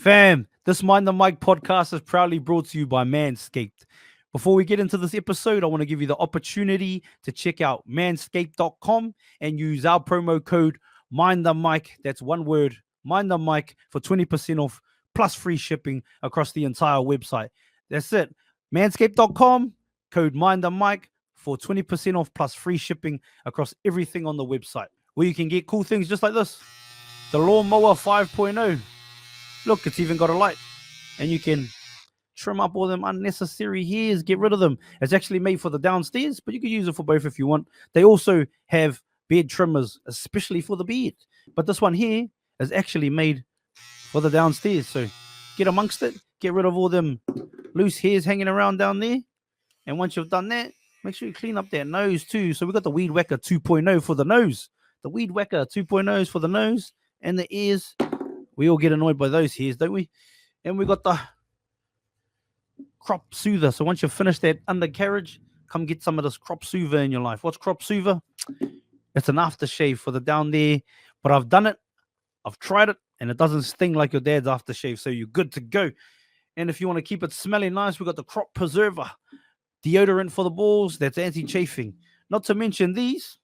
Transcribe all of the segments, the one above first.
Fam, this Mind the Mic podcast is proudly brought to you by Manscaped. Before we get into this episode, I want to give you the opportunity to check out manscaped.com and use our promo code Mind the Mic. That's one word, Mind the Mic, for 20% off plus free shipping across the entire website. That's it. Manscaped.com, code Mind the Mic for 20% off plus free shipping across everything on the website, where you can get cool things just like this. The Lawnmower 5.0. Look, it's even got a light, and you can trim up all them unnecessary hairs, get rid of them. It's actually made for the downstairs, but you can use it for both if you want. They also have beard trimmers, especially for the beard. But this one here is actually made for the downstairs. So get amongst it, get rid of all them loose hairs hanging around down there. And once you've done that, make sure you clean up that nose too. So we got the Weed Whacker 2.0 for the nose. The Weed Whacker 2.0 is for the nose and the ears. We all get annoyed by those hairs, don't we? And we got the crop soother. So once you've finished that undercarriage, come get some of this crop soother in your life. What's crop soother? It's an aftershave for the down there. But I've done it. I've tried it. And it doesn't sting like your dad's aftershave. So you're good to go. And if you want to keep it smelling nice, we got the crop preserver. Deodorant for the balls. That's anti-chafing. Not to mention these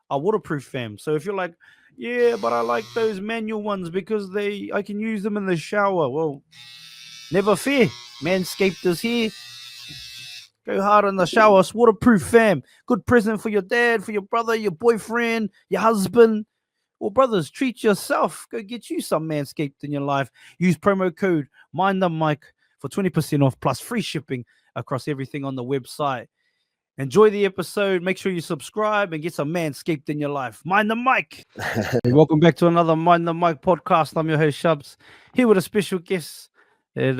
are waterproof, fam. So if you're like, yeah, but I like those manual ones because I can use them in the shower. Well, never fear. Manscaped is here. Go hard in the shower. It's waterproof, fam. Good present for your dad, for your brother, your boyfriend, your husband. Well, brothers, treat yourself. Go get you some Manscaped in your life. Use promo code Mind the Mic for 20% off plus free shipping across everything on the website. Enjoy the episode. Make sure you subscribe and get some Manscaped in your life. Mind the Mic. Welcome back to another Mind the Mic podcast. I'm your host, Shubz, here with a special guest. And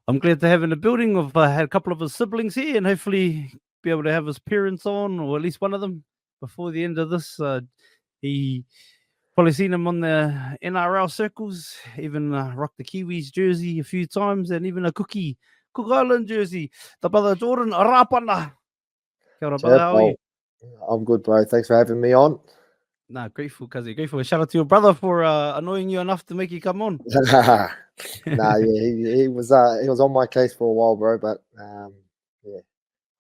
I'm glad to have in the building. I've had a couple of his siblings here and hopefully be able to have his parents on, or at least one of them, before the end of this. He probably seen him on the NRL circles, even rocked the Kiwis jersey a few times, and even a Cook Island jersey. The brother Jordan Rapana. Kia ora, brother, how are you? I'm good, bro. Thanks for having me on. Nah, grateful, Kazi. Grateful. Shout out to your brother for annoying you enough to make you come on. Yeah, he was on my case for a while, bro. But yeah,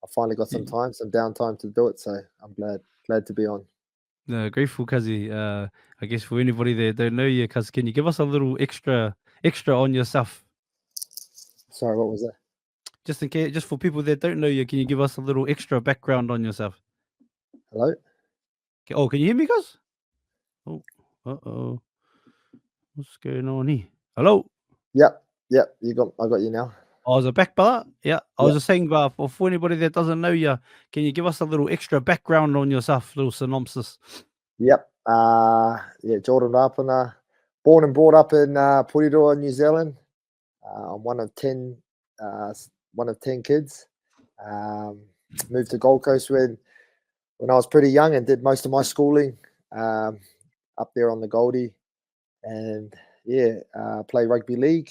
I finally got some downtime to do it. So I'm glad to be on. No, grateful, Kazi. I guess for anybody that don't know you, Kaz, can you give us a little extra on yourself? Sorry, what was that? Just in case, just for people that don't know you, can you give us a little extra background on yourself? Hello? Oh, can you hear me, guys? Oh, uh-oh. What's going on here? Hello? Yep. I got you now. I was back, brother. Yeah, I was just saying, for anybody that doesn't know you, can you give us a little extra background on yourself, little synopsis? Yep. Jordan Rapana, born and brought up in Porirua, New Zealand. I'm one of 10 kids. Moved to Gold Coast when I was pretty young and did most of my schooling up there on the Goldie, and play rugby league.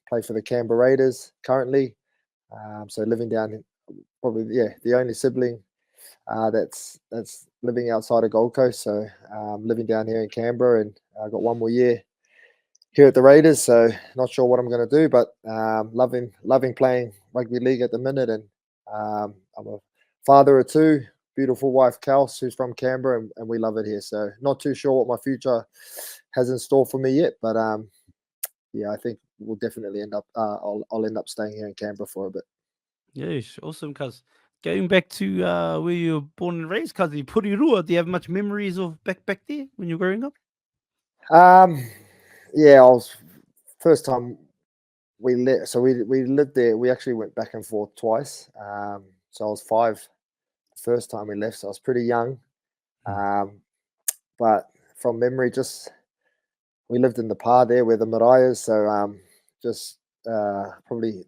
Play for the Canberra Raiders currently. So living down here, probably the only sibling that's living outside of Gold Coast. So living down here in Canberra, and I got one more year here at the Raiders. So not sure what I'm going to do, but loving playing rugby league at the minute. And I'm a father of two, beautiful wife Kels, who's from Canberra, and we love it here. So not too sure what my future has in store for me yet, but I think we'll definitely end up. I'll end up staying here in Canberra for a bit. Yes, awesome. Cuz going back to where you were born and raised, Cuz Porirua, do you have much memories of back there when you were growing up? I was first time we lived. So we lived there. We actually went back and forth twice. So I was 5 the first time we left. So I was pretty young. But from memory, just we lived in the Pā there where the marae is. So probably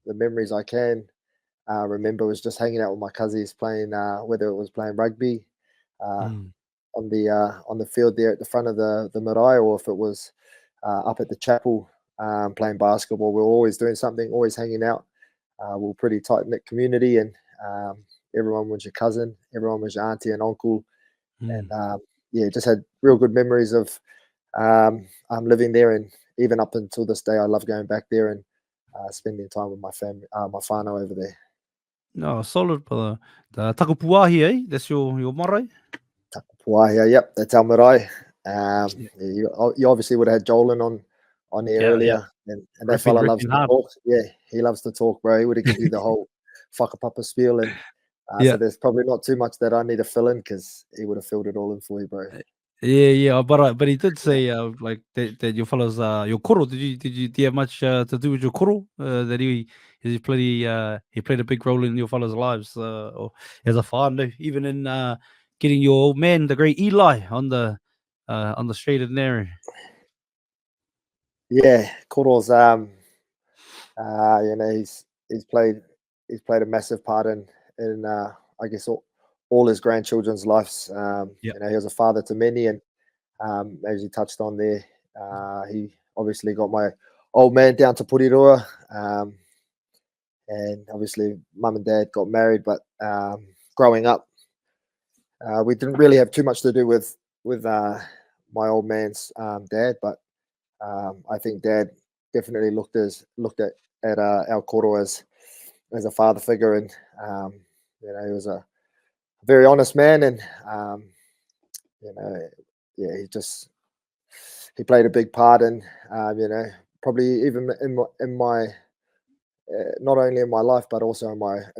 the memories I can remember was just hanging out with my cousins playing, whether it was playing rugby on the field there at the front of the marae, or if it was up at the chapel playing basketball. We were always doing something, always hanging out. We were a pretty tight-knit community, and everyone was your cousin, everyone was your auntie and uncle. And just had real good memories of I'm living there, and even up until this day, I love going back there and spending time with my family, my whānau over there. No, solid, brother. The Takapūwāhia, eh? That's your marae? Takapūwāhia, yep, that's our marae. Yeah. You obviously would have had Jolan on there earlier, and that fella loves to talk. Yeah, he loves to talk, bro. He would have given you the whole whakapapa spiel, and so there's probably not too much that I need to fill in because he would have filled it all in for you, bro. Yeah, but he did say like that your fellas your koro. Do you have much to do with your koro? That he played a big role in your fellas' lives or as a father, even in getting your old man, the great Eli, on the straight and narrow. Yeah, Koro's he's played a massive part in I guess all his grandchildren's lives. He was a father to many, and as you touched on there, he obviously got my old man down to Porirua, and obviously mum and dad got married. But growing up, we didn't really have too much to do with my old man's dad, but I think dad definitely looked at our koro as a father figure, and he was a very honest man, and he played a big part in probably even in my not only in my life but also in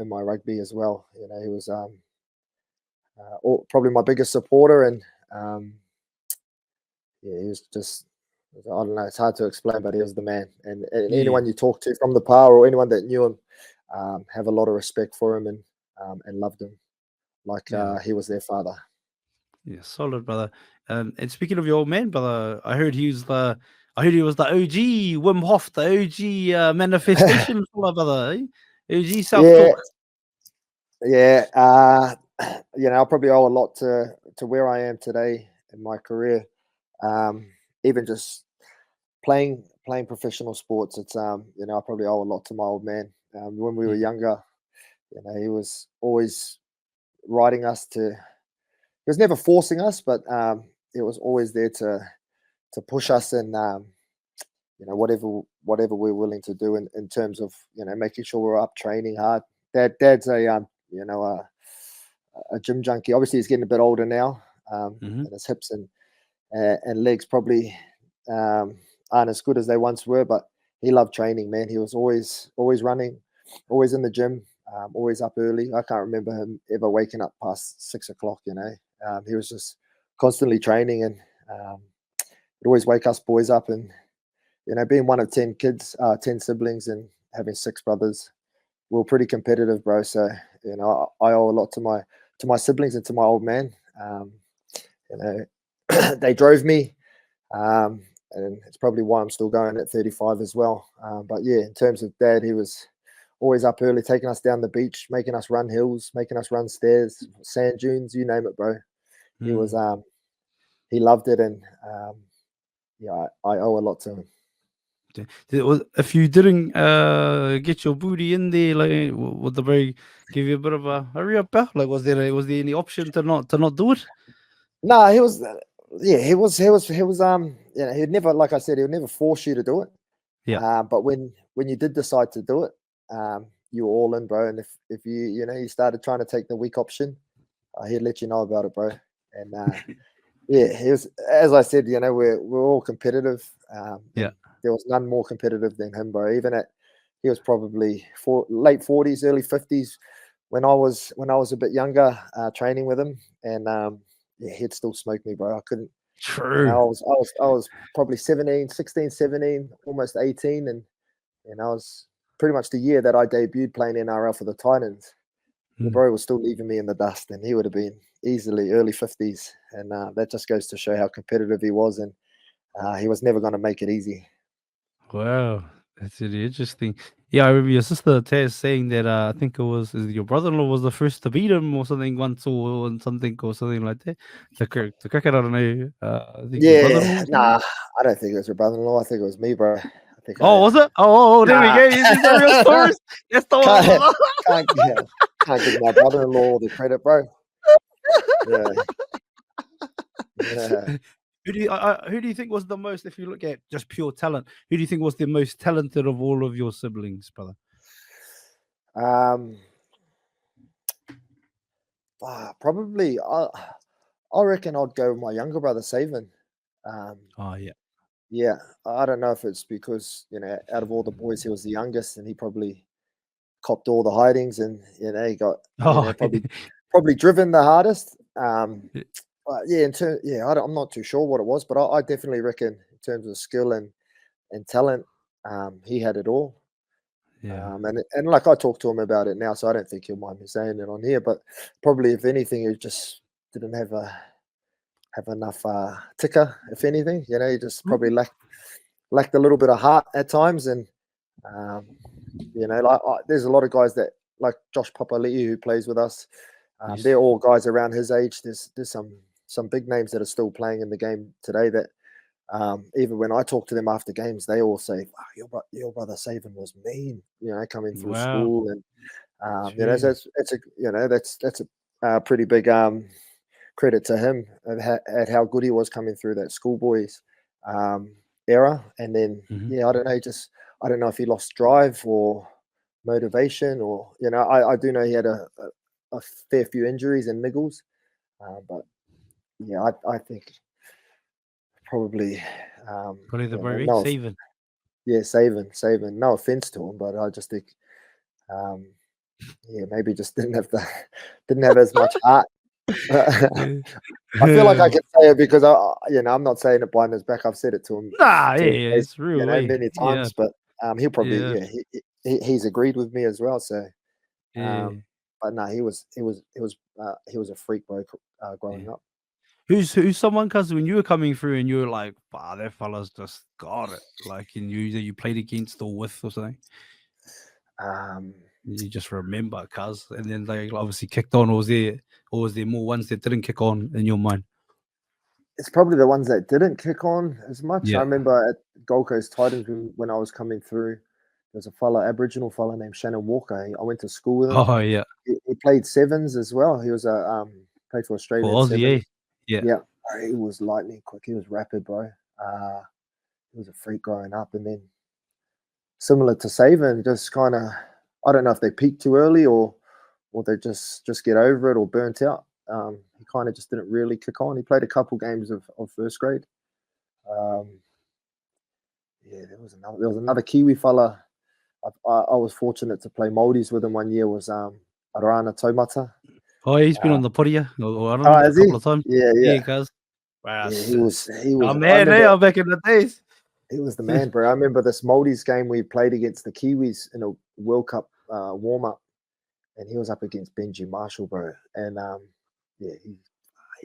my rugby as well. He was probably my biggest supporter, and he was just, I don't know, it's hard to explain, but he was the man. And anyone you talk to from the Pā or anyone that knew him have a lot of respect for him and loved him like he was their father. Yeah, solid, brother. And speaking of your old man, brother, I heard he was the OG Wim Hof, the OG manifestation fella, brother. Eh? OG self-talk. Yeah. I probably owe a lot to where I am today in my career. Even just playing professional sports, it's I probably owe a lot to my old man. When we were younger, he was always riding us to. He was never forcing us, but it was always there to push us in whatever we're willing to do in terms of making sure we're up, training hard. Dad's a gym junkie. Obviously, he's getting a bit older now, and his hips and legs probably aren't as good as they once were. But he loved training, man. He was always running, always in the gym, always up early. I can't remember him ever waking up past 6 o'clock. He was just constantly training, and he'd always wake us boys up. And being one of 10 kids, 10 siblings, and having 6 brothers, we were pretty competitive, bro. So I owe a lot to my siblings and to my old man. They drove me, and it's probably why I'm still going at 35 as well. But yeah, in terms of dad, he was always up early, taking us down the beach, making us run hills, making us run stairs, sand dunes, you name it, bro. He was he loved it, and I owe a lot to him. If you didn't get your booty in there, like, would the bro give you a bit of a hurry up? Like, was there any option to not do it? No, he was. He was. He'd never, like I said, he would never force you to do it. Yeah. But when you did decide to do it, you were all in, bro. And if you started trying to take the weak option, he'd let you know about it, bro. And he was, as I said, we're all competitive. There was none more competitive than him, bro. Even he was probably late 40s, early 50s when I was a bit younger, training with him, and he'd still smoke me, bro. I couldn't. True. I was probably 16, 17, almost 18, and I was pretty much the year that I debuted playing NRL for the Titans. The bro was still leaving me in the dust, and he would have been easily early 50s, and that just goes to show how competitive he was, and he was never going to make it easy. Wow, that's really interesting. Yeah, I remember your sister Tess saying that I think it was your brother-in-law was the first to beat him or something once or something like that. The cricket, I don't know. I think your brother-in-law. Nah, I don't think it was your brother-in-law. I think it was me, bro. Was it? Oh, there we go. These are real stories. That's the one. Can't give my brother-in-law the credit, bro. Yeah. Who do you think was the most? If you look at just pure talent, who do you think was the most talented of all of your siblings, brother? Probably. I reckon I'd go with my younger brother, Savan. Oh yeah. Yeah, I don't know if it's because out of all the boys, he was the youngest, and he probably copped all the hidings, and he got Oh, probably driven the hardest. Yeah. But yeah, I'm not too sure what it was, but I definitely reckon in terms of skill and talent, he had it all. yeah. And like I talked to him about it now, so I don't think he'll mind me saying it on here. But probably, if anything, he just didn't have enough ticker. If anything, he just probably lacked a little bit of heart at times. And there's a lot of guys that like Josh Papali'i who plays with us. Yes. They're all guys around his age. There's some big names that are still playing in the game today that. Even when I talk to them after games, they all say, "Wow, your brother Savan was mean," coming through Wow. school, and True. that's a pretty big credit to him at how good he was coming through that schoolboys era. And then I don't know, I don't know if he lost drive or motivation, or I do know he had a fair few injuries and niggles, but yeah, I think. Probably the very no, Savan. yeah, Savan. No offense to him, but I just think, maybe just didn't have as much heart. I feel like I can say it because I'm not saying it behind his back. I've said it to him. Nah, to his yeah, face, it's real. many times, but he'll probably he's agreed with me as well. So, but no, he was a freak, bro, growing up. Who's someone, cuz when you were coming through and you were like, wow, that fella's just got it. Like, and you played against or with or something. You just remember, cuz, and then they obviously kicked on. Or was there more ones that didn't kick on in your mind? It's probably the ones that didn't kick on as much. Yeah. I remember at Gold Coast Titans when I was coming through, there's a Aboriginal fella named Shannon Walker. I went to school with him. Oh yeah. He played sevens as well. He was played for Australia. For Aussie, yeah. He was lightning quick. He was rapid, bro. He was a freak growing up, and then similar to Savan, just kind of, I don't know if they peaked too early or they just get over it or burnt out. He kind of just didn't really kick on. He played a couple games of first grade. There was another Kiwi fella. I was fortunate to play Māoris with him one year. Was Arana Taumata. Oh, he's been on the Porirua. I don't know, a couple of times. Yeah, cuz. Wow, he was. Oh man, back in the days. He was the man, bro. I remember this Māoris game we played against the Kiwis in a World Cup warm up, and he was up against Benji Marshall, bro. And he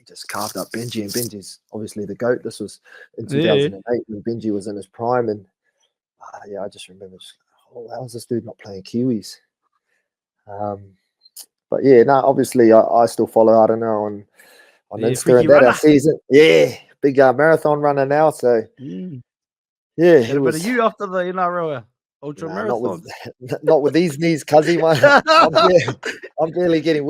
just carved up Benji, and Benji's obviously the GOAT. This was in 2008 when Benji was in his prime, and I just remember, how's this dude not playing Kiwis? But yeah, no, obviously I still follow. I don't know on Insta and that season. Yeah, big marathon runner now. So yeah, he was. You after the NRL ultra marathon? Not with these knees, cuzzy. I'm barely getting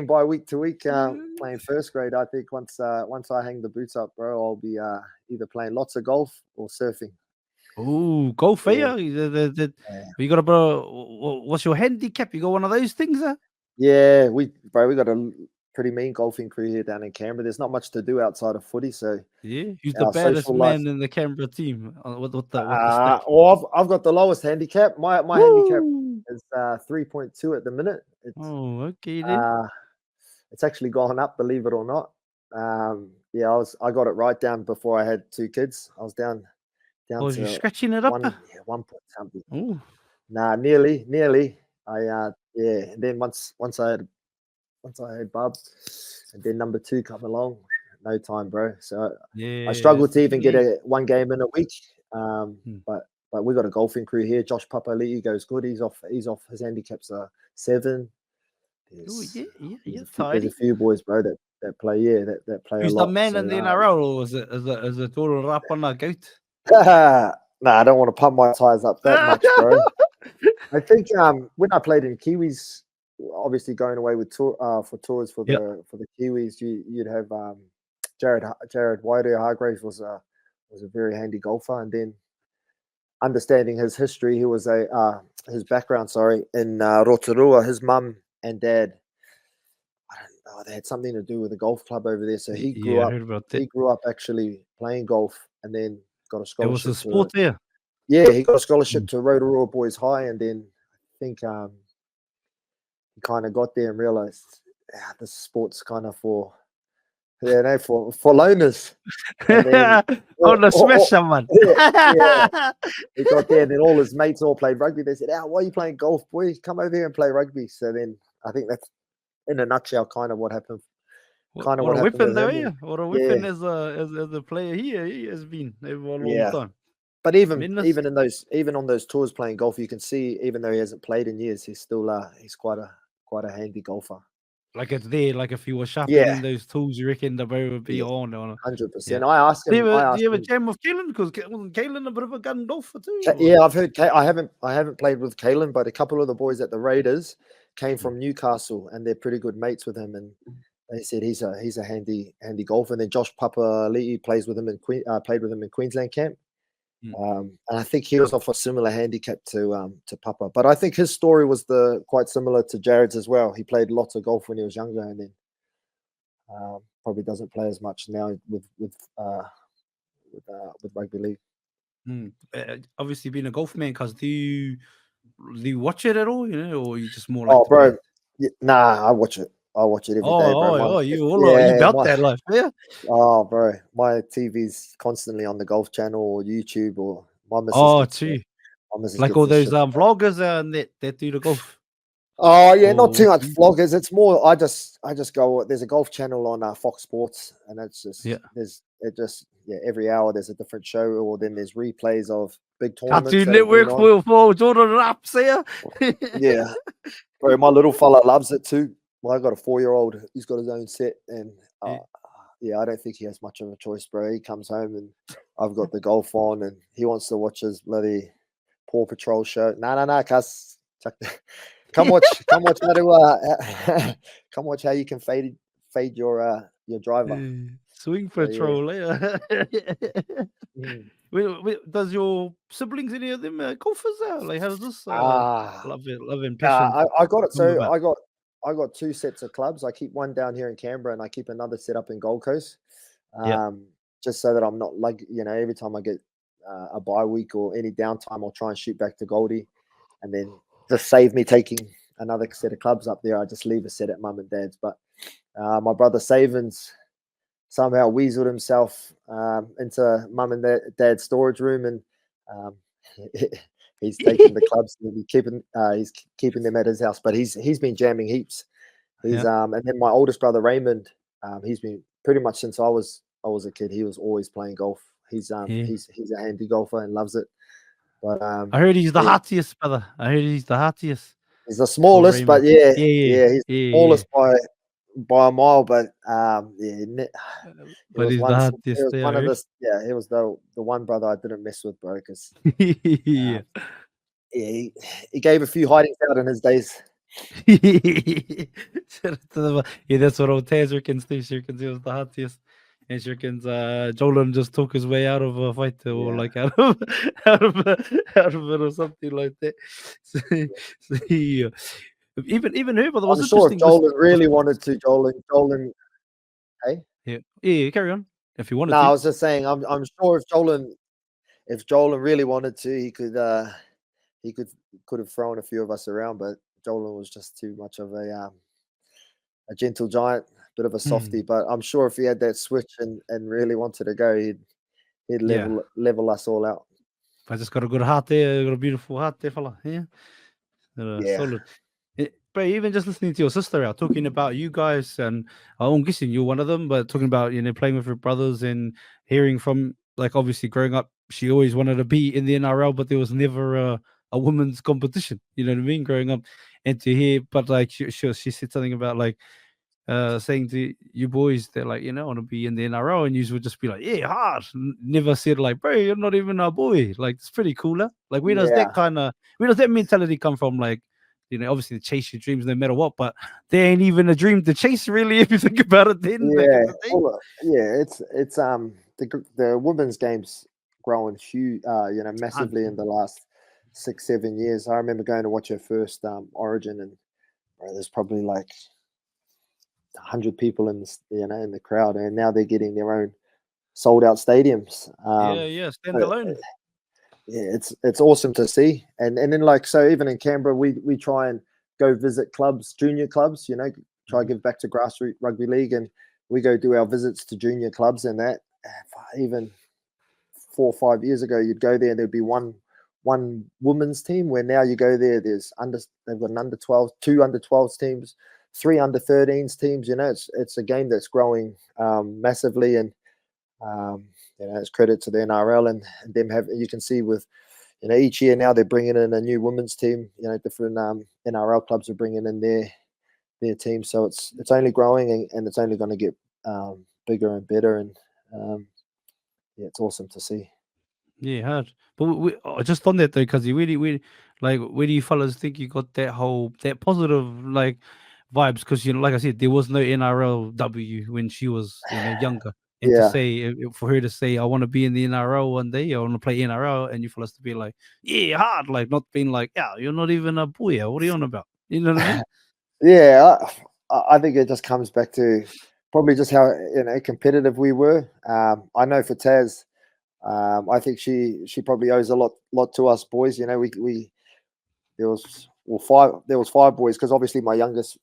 by week to week. Playing first grade. I think once I hang the boots up, bro, I'll be either playing lots of golf or surfing. Oh, golf, yeah. You got what's your handicap? You got one of those things, huh? Yeah, we got a pretty mean golfing crew here down in Canberra. There's not much to do outside of footy, so who's the baddest man in the Canberra team? What the well, I've got the lowest handicap. My handicap is 3.2 at the minute. It's, okay then. It's actually gone up, believe it or not. I got it right down before I had 2 kids. I was down to you're scratching it up. 1 point something. Oh, nah, nearly. And then once I had Bub, and then number 2 come along, no time, bro. So I struggled to even get one game in a week. But we got a golfing crew here. Josh Papali'i goes good. He's off. His handicaps are 7. There's a few boys, bro, that play. Yeah, that play Who's a lot. Who's the man in the NRL, or is it Jordan Rapana goat? Nah, I don't want to pump my tires up that much, bro. I think when I played in Kiwis, obviously going away with for tours for the Kiwis, you'd have Jared Wairua Hargraves was a very handy golfer, and then understanding his history, he was his background, in Rotorua. His mum and dad, they had something to do with a golf club over there. So he grew I up. heard about that. He grew up actually playing golf, and then got a It was scholarship. a sport there. Yeah, he got a scholarship to Rotorua Boys High, and then I think he kind of got there and realized this sport's kind of for loners. Smash someone. Yeah. He got there, and then all his mates all played rugby. They said, why are you playing golf, boy? Come over here and play rugby. So then I think that's, in a nutshell, kind of what happened. What a weapon though, yeah. What a weapon as a player he has been over a long time. But even on those tours playing golf, you can see, even though he hasn't played in years, he's still he's quite a handy golfer. Like it's there. Like if he was sharpening those tools, you reckon the bow would be on 100%. I asked him. Do you have a jam with Kalen? Because wasn't Kalen a bit of a gun golfer too? Yeah, I've heard. I haven't played with Kalen, but a couple of the boys at the Raiders came from Newcastle, and they're pretty good mates with him. And they said he's a handy golfer. And then Josh Papali'i played with him in Queensland camp. And I think he was off a similar handicap to Papa, but I think his story was quite similar to Jared's as well. He played lots of golf when he was younger, and then probably doesn't play as much now with rugby league. Obviously, being a golf man, cause do you watch it at all? Or you just more like? Bro, I watch it. I watch it every day, bro. You about that life, yeah? Oh, bro, my TV's constantly on the Golf Channel or YouTube or my missus. Oh, too. Like all those vloggers that do the golf. Oh yeah, not too much vloggers. It's more I just go. There's a golf channel on Fox Sports, and it's just every hour there's a different show, or then there's replays of big tournaments. Cartoon Network for Jordan Rapana. Yeah, bro, my little fella loves it too. Well, I got a 4-year-old. He's got his own set, and I don't think he has much of a choice, bro. He comes home and I've got the golf on, and he wants to watch his bloody Paw Patrol show. No, cuss. Come watch how to come watch how you can fade your driver. Swing Patrol, Does your siblings, any of them golfers? Like, how's this? Love and passion. I got it. So I got 2 sets of clubs. I keep one down here in Canberra, and I keep another set up in Gold Coast. Just so that I'm not every time I get a bye week or any downtime, I'll try and shoot back to Goldie, and then just save me taking another set of clubs up there. I just leave a set at mum and dad's. But my brother Savins somehow weaseled himself into mum and dad's storage room, and he's taking the clubs and he's keeping them at his house. But he's been jamming heaps. And then my oldest brother Raymond, he's been pretty much since I was a kid. He was always playing golf. He's a handy golfer and loves it. But I heard he's the heartiest, brother. He's the smallest, but he's the smallest by a mile. But he's the hardest. He was the one brother I didn't mess with, bro, because he gave a few hidings out in his days. That's what old Taz reckons too. She reckons he was the hardest. And she reckons Jolan just took his way out of a fight, or like out of it or something like that. So even her, but there was I'm sure if Jolan really wanted to, Jolan, hey, yeah, carry on if you wanted. No, I was just saying, I'm sure if Jolan really wanted to, he could have thrown a few of us around, but Jolan was just too much of a gentle giant. Bit of a softie, but I'm sure if he had that switch and really wanted to go, he'd level us all out. I just got a good heart there, got a beautiful heart there, fella. Solid. But even just listening to your sister out talking about you guys, and I'm guessing you're one of them, but talking about playing with your brothers and hearing from, like, obviously growing up, she always wanted to be in the NRL, but there was never a women's competition. You know what I mean? Growing up, and to hear, but like she said something about like. Saying to you boys that, like, I want to be in the NRL, and you would just be like, yeah, hard. Never said like, bro, you're not even our boy. Like, it's pretty cooler. Like, where does that mentality come from? Like, obviously to chase your dreams no matter what, but they ain't even a dream to chase, really, if you think about it. Then back in the day. Well, it's the women's games growing huge, massively in the last 6-7 years. I remember going to watch her first Origin, and there's probably like 100 people in the crowd, and now they're getting their own sold out stadiums. Standalone. It's awesome to see, and then like, so even in Canberra, we try and go visit clubs, junior clubs, try to give back to grassroots rugby league, and we go do our visits to junior clubs, and that even 4 or 5 years ago, you'd go there and there'd be one women's team, where now you go there, they've got an under 12, 2 under 12s teams, 3 under 13s teams. It's a game that's growing massively, and it's credit to the NRL and them you can see with each year now they're bringing in a new women's team. Different NRL clubs are bringing in their team, so it's only growing, and it's only going to get bigger and better, and it's awesome to see. Yeah, hard. But just on that though, because you really like, where do you fellas think you got that positive like vibes? Because like I said, there was no NRLW when she was younger, and to say for her to say, I want to be in the NRL one day, I want to play NRL, and you fellas to be like, yeah, hard, like not being like, yeah, you're not even a boy. What are you on about? You know what I mean? Yeah, I think it just comes back to probably just how competitive we were. I know for Taz, I think she probably owes a lot to us boys. There was 5 boys, because obviously my youngest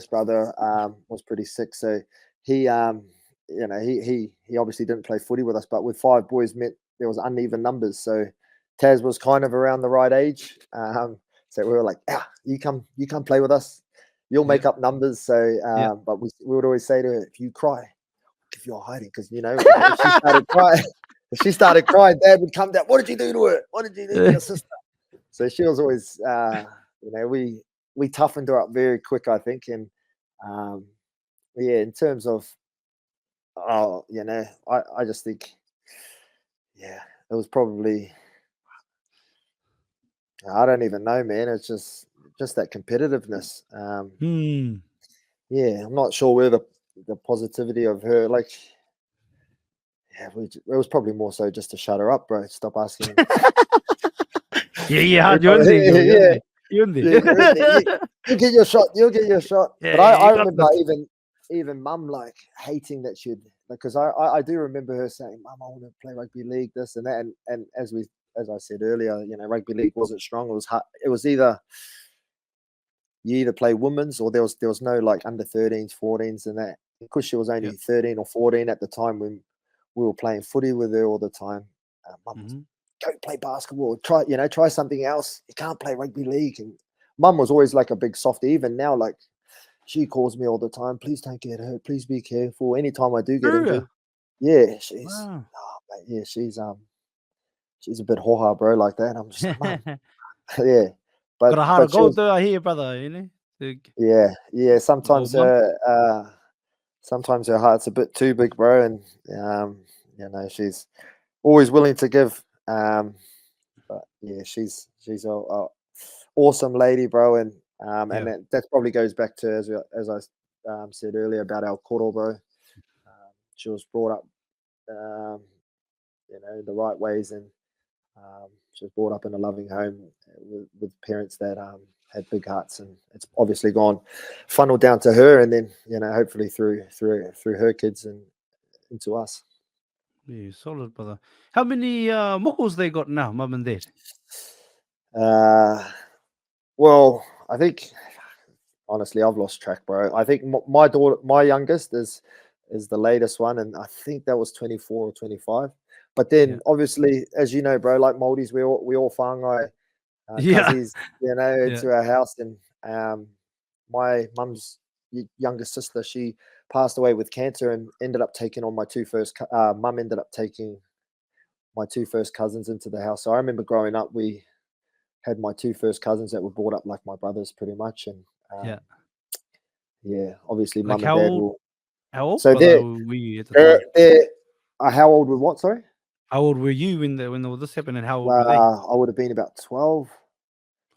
brother was pretty sick, so he he obviously didn't play footy with us. But with 5 boys meant there was uneven numbers, so Taz was kind of around the right age. So we were like, you come play with us, you'll make up numbers. So but we would always say to her, if you cry, if you're hiding, because if she started crying, Dad would come down. What did you do to her? What did you do to your sister? So she was always, we toughened her up very quick, I think. And in terms of, I just think, it was probably, I don't even know, man. It's just that competitiveness. I'm not sure where the positivity of her, like, it was probably more so just to shut her up, bro. Stop asking. You're in there. You get your shot. You'll get your shot. Yeah, but I remember even Mum like hating that she'd, because I do remember her saying, Mum, I want to play rugby league, this and that. And as I said earlier, rugby league wasn't strong. It was hard. It was you either play women's, or there was no like under 13s, 14s, and that. Because she was only 13 or 14 at the time when we were playing footy with her all the time. Mum, go play basketball. Try something else. You can't play rugby league. And Mum was always like a big softie. Even now, like, she calls me all the time. Please don't get hurt. Please be careful. Anytime I do get injured, she's she's a bit ho-ha, bro, like that. I'm just like, Mum. But got a heart of gold, though. I hear, brother. Sometimes sometimes her heart's a bit too big, bro, and she's always willing to give. But she's a awesome lady, bro, and that probably goes back to as I said earlier about our koro, bro. She was brought up, the right ways, and she was brought up in a loving home with parents that had big hearts, and it's obviously funneled down to her, and then hopefully through her kids and into us. Yeah, solid, brother. How many mokos they got now, Mum and Dad? Well, I think honestly I've lost track, bro. I think my daughter, my youngest, is the latest one, and I think that was 24 or 25. But then obviously, as you know, bro, like Māoris, we all whāngai cousins, into our house, and my mum's youngest sister, she passed away with cancer and ended up taking on my 2 first. Mum ended up taking my 2 first cousins into the house. So I remember growing up, we had my 2 first cousins that were brought up like my brothers, pretty much, and obviously, like Mum and Dad will. How old? So were you at the time? How old were what? Sorry. How old were you when all this happened, and how old were they? I would have been about 12.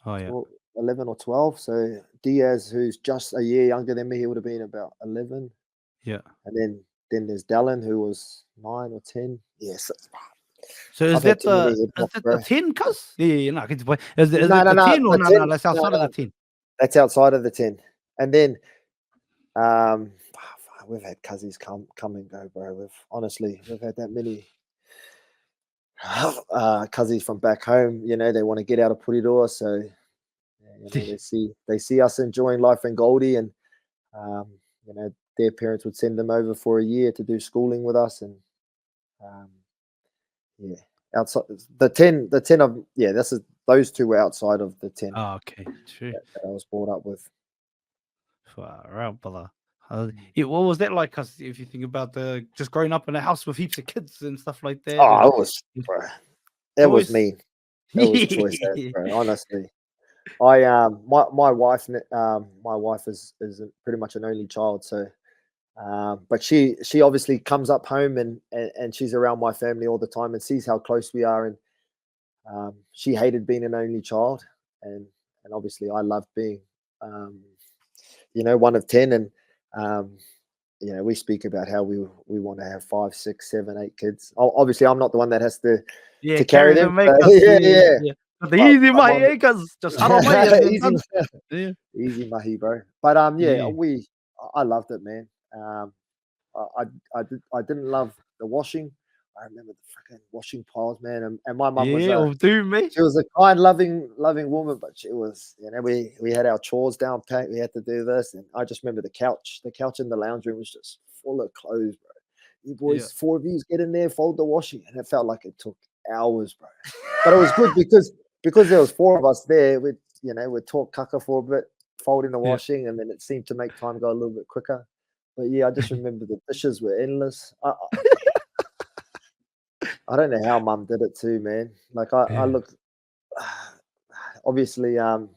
Oh yeah. 11 or 12. So Diaz, who's just a year younger than me, he would have been about 11. Yeah. And then there's Dallin, wwho was 9 or 10. Yes. So is I've had that too many the hip hop, the bro. 10, cuz? Yeah, no, I can is it No, no, the no. 10 or The no, 10. that's No, outside of the no. 10? That's outside of the 10. And then we've had cousins come and go, bro. We've had that many cousins from back home. You know, they want to get out of Porirua, so you know they see us enjoying life in Goldie, and you know, their parents would send them over for a year to do schooling with us, and yeah, outside the 10 of those two were outside of the 10 Oh, okay, true. that I was brought up with. Far out, brother. Yeah, what was that like? Cause if you think about just growing up in a house with heaps of kids and stuff like that, and Oh, bro, it was choice. me. It was choice, bro. Honestly, I my wife is pretty much an only child, so but she obviously comes up home and she's around my family all the time and sees how close we are, and she hated being an only child, and obviously I loved being you know, one of 10, and you know, we speak about how we want to have 5, 6, 7, 8 kids. Obviously I'm not the one that has to carry them. Make So, us, yeah. But the easy my cause just Easy, yeah. easy mahi, bro. But yeah, I loved it, man. I didn't love the washing. I remember the freaking washing piles, man. And my mum was she was a kind, loving woman, but she was, you know, we had our chores down pat. We had to do this, and I just remember the couch in the lounge room was just full of clothes, bro. You boys, 4 of you get in there, fold the washing, and it felt like it took hours, bro. But it was good because there was 4 of us there. We'd talk kaka for a bit, folding the washing, and then it seemed to make time go a little bit quicker. But yeah, I just remember the dishes were endless. I don't know how mum did it too, man. Like I look, obviously, you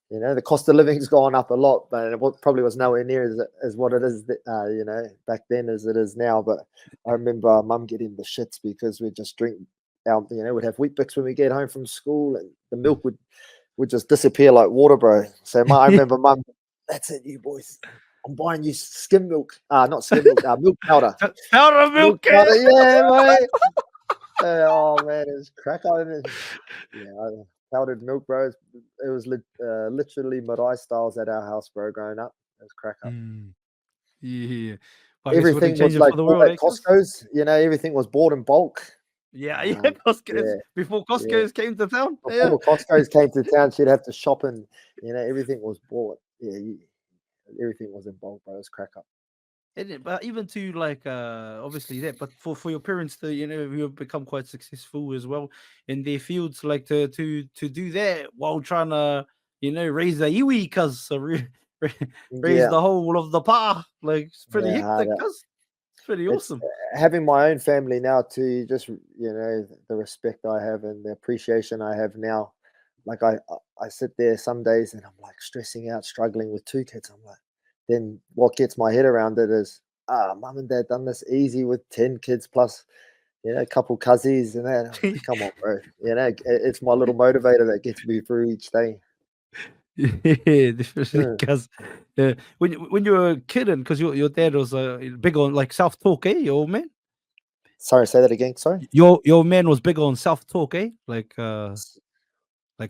know, the cost of living's gone up a lot, but it probably was nowhere near as what it is, you know, back then as it is now. But I remember mum getting the shits because we'd just drink you know, we'd have wheat bix when we get home from school, and the milk would just disappear like water, bro. So I remember mum, that's it, you boys. I'm buying you skim milk. Not skim milk, milk powder. Powder milk. Powder, yeah, mate. Oh man, it was crack. Powdered milk, bro. It was literally Marae styles at our house, bro. Growing up, it was crack up. Yeah, Everything was like bought at Costco's. You know, everything was bought in bulk. Yeah, Costco's before Costco's came to town. Before Costco's came to town, she'd have to shop, and you know, everything was bought. Yeah, everything was in bulk, bro. It was crack up. But even to like obviously that, but for your parents to, you know, who have become quite successful as well in their fields, like to do that while trying to, you know, raise the iwi, cuz raise the whole of the pa, like it's pretty hectic, cuz it's pretty awesome. Having my own family now too, just, you know, the respect I have and the appreciation I have now. Like I sit there some days and I'm like stressing out, struggling with 2 kids. I'm like, then what gets my head around it is, mum and dad done this easy with 10 kids plus, you know, a couple cousins and that. Like, come on, bro. You know, it's my little motivator that gets me through each day. Yeah, definitely. Because when you were a kid, and because your dad was big on like self talk, your man. Sorry, say that again. Sorry. Your man was big on self talk, like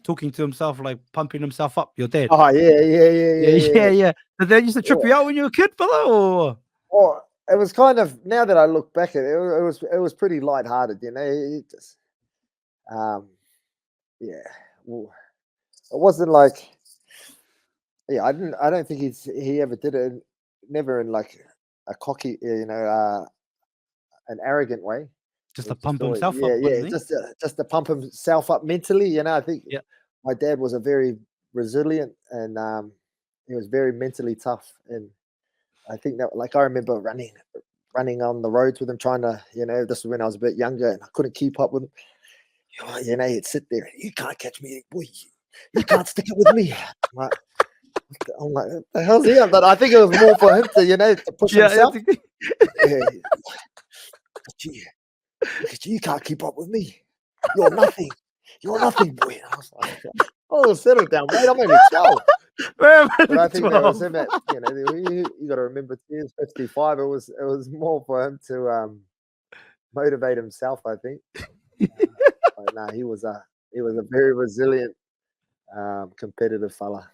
talking to himself, like pumping himself up. Your dad. Oh yeah. Did that used to trip you out when you were a kid, brother? Or? Well, it was kind of, now that I look back at it, it was pretty lighthearted, you know. It just, yeah. Well, it wasn't like, yeah. I don't think he ever did it. Never in like a cocky, you know, an arrogant way. Just to pump himself up. Yeah, just to pump himself up mentally. You know, I think my dad was a very resilient, and he was very mentally tough. And I think that, like, I remember running on the roads with him, trying to, you know, this was when I was a bit younger, and I couldn't keep up with him. You know, he'd sit there, you can't catch me, boy. You can't stick it with me. I'm like, what the hell's he on? But I think it was more for him to, you know, to push himself. Look at you, you can't keep up with me. You're nothing. You're nothing, boy. And I was like, Oh, settle down, mate. I'm only 12. Man, But I think there was 12. him at, you got to remember, he was 55. It was more for him to motivate himself, I think. But no, he was a very resilient, competitive fella.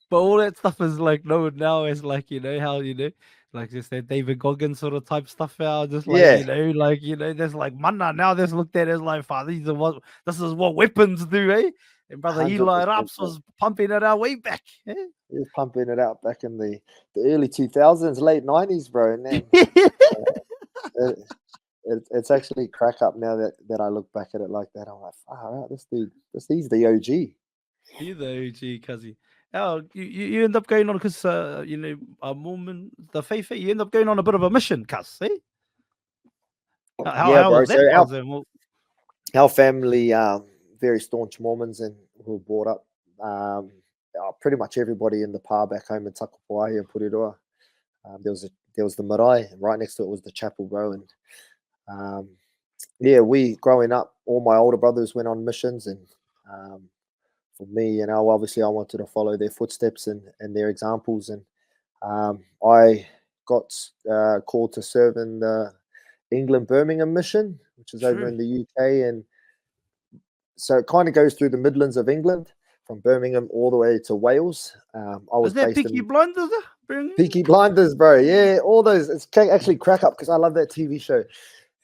But all that stuff is like known now as like, how, like just that David Goggins sort of type stuff now. Just like, Yeah, there's like mana now that's looked at as like, this is what weapons do, eh? And brother Eli 100%. Raps was pumping it out way back. Eh? He was pumping it out back in the early 2000s, late 90s, bro. And then it's actually crack up now that I look back at it like that. I'm like, far out, this dude, he's the OG. He's the OG, cuzzy. Oh, you end up going on because Mormon, the faith, you end up going on a bit of a mission, cuz, eh? Yeah, How bro. was that? So Well, our family, very staunch Mormons, and who were brought up. Pretty much everybody in the Pā back home in Takapūwāhia and Porirua. There was the marae, and right next to it was the chapel, bro. And we growing up, all my older brothers went on missions, and for me, obviously I wanted to follow their footsteps and their examples, and I got called to serve in the England Birmingham mission, which is over in the UK, and so it kind of goes through the Midlands of England, from Birmingham all the way to Wales. I was there based Peaky in Blinders there? Peaky Blinders, bro. Yeah, all those. It's actually crack up because I love that TV show.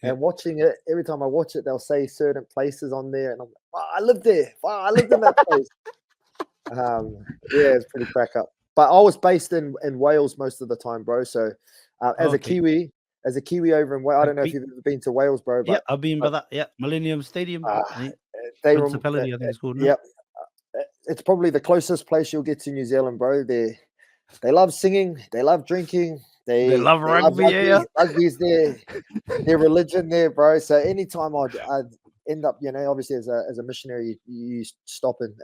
Yeah. And watching it, every time I watch it, they'll say certain places on there, and I'm like, oh, I lived there. Oh, I lived in that place. It's pretty crack up. But I was based in Wales most of the time, bro. So as a Kiwi over in Wales, I don't know if you've ever been to Wales, bro. But, yeah, I've been by that. Yeah, Millennium Stadium. Municipality, I think it's called. Yep. It's probably the closest place you'll get to New Zealand, bro. They love singing. They love drinking. They love rugby. Yeah. Rugby's their religion there, bro. So anytime I'd end up, obviously as a missionary, you stop and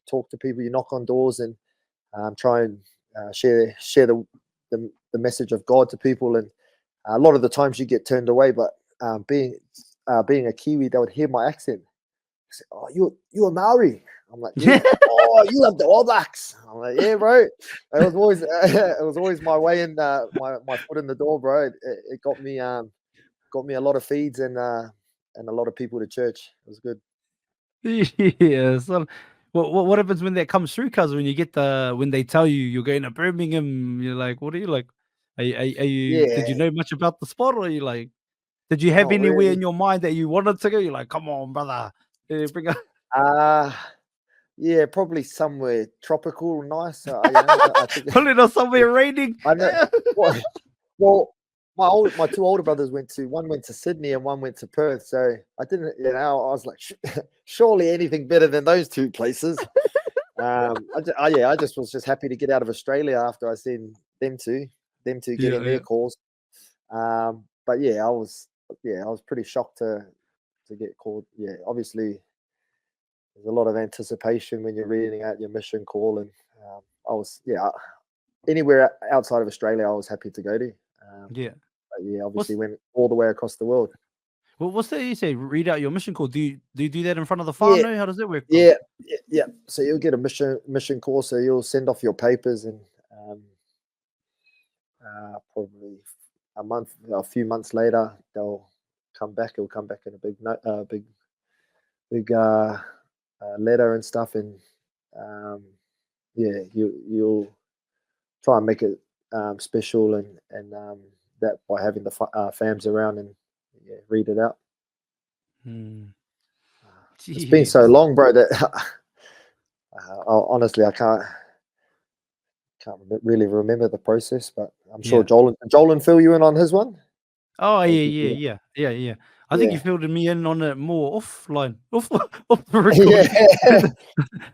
talk to people. You knock on doors and try and share the message of God to people. And a lot of the times you get turned away. But being a Kiwi, they would hear my accent. Say, oh, you're a Māori. I'm like, yeah. Oh, you love the All Blacks. I'm like, yeah, bro. It was always my way in, my foot in the door, bro. It got me a lot of feeds and a lot of people to church. It was good. Yeah. So, what happens when that comes through? Cause when you get when they tell you you're going to Birmingham, you're like, what are you like? Are you? Yeah. Did you know much about the sport, or are you like? Did you have anywhere really in your mind that you wanted to go? You're like, come on, brother. Bring up. Yeah, probably somewhere tropical, nice. I think pulling on somewhere raining. I know. Well, my two older brothers one went to Sydney and one went to Perth. So I didn't, I was like, surely anything better than those two places. I just was happy to get out of Australia after I seen them two getting their calls. But yeah, I was pretty shocked to get called. Yeah, obviously there's a lot of anticipation when you're reading out your mission call, and I was anywhere outside of Australia I was happy to go to. Obviously went all the way across the world. Well, what's that you say? Read out your mission call. Do you do that in front of the whānau? How does it work? Yeah. So you'll get a mission call, so you'll send off your papers, and probably a few months later, they'll come back. It'll come back in a big letter and stuff, and you'll try and make it special, and that by having the fams around and read it out. It's been so long, bro, that honestly I can't really remember the process, but I'm sure Jolan fill you in on his one. Oh yeah. I think you filled me in on it more offline, off the record.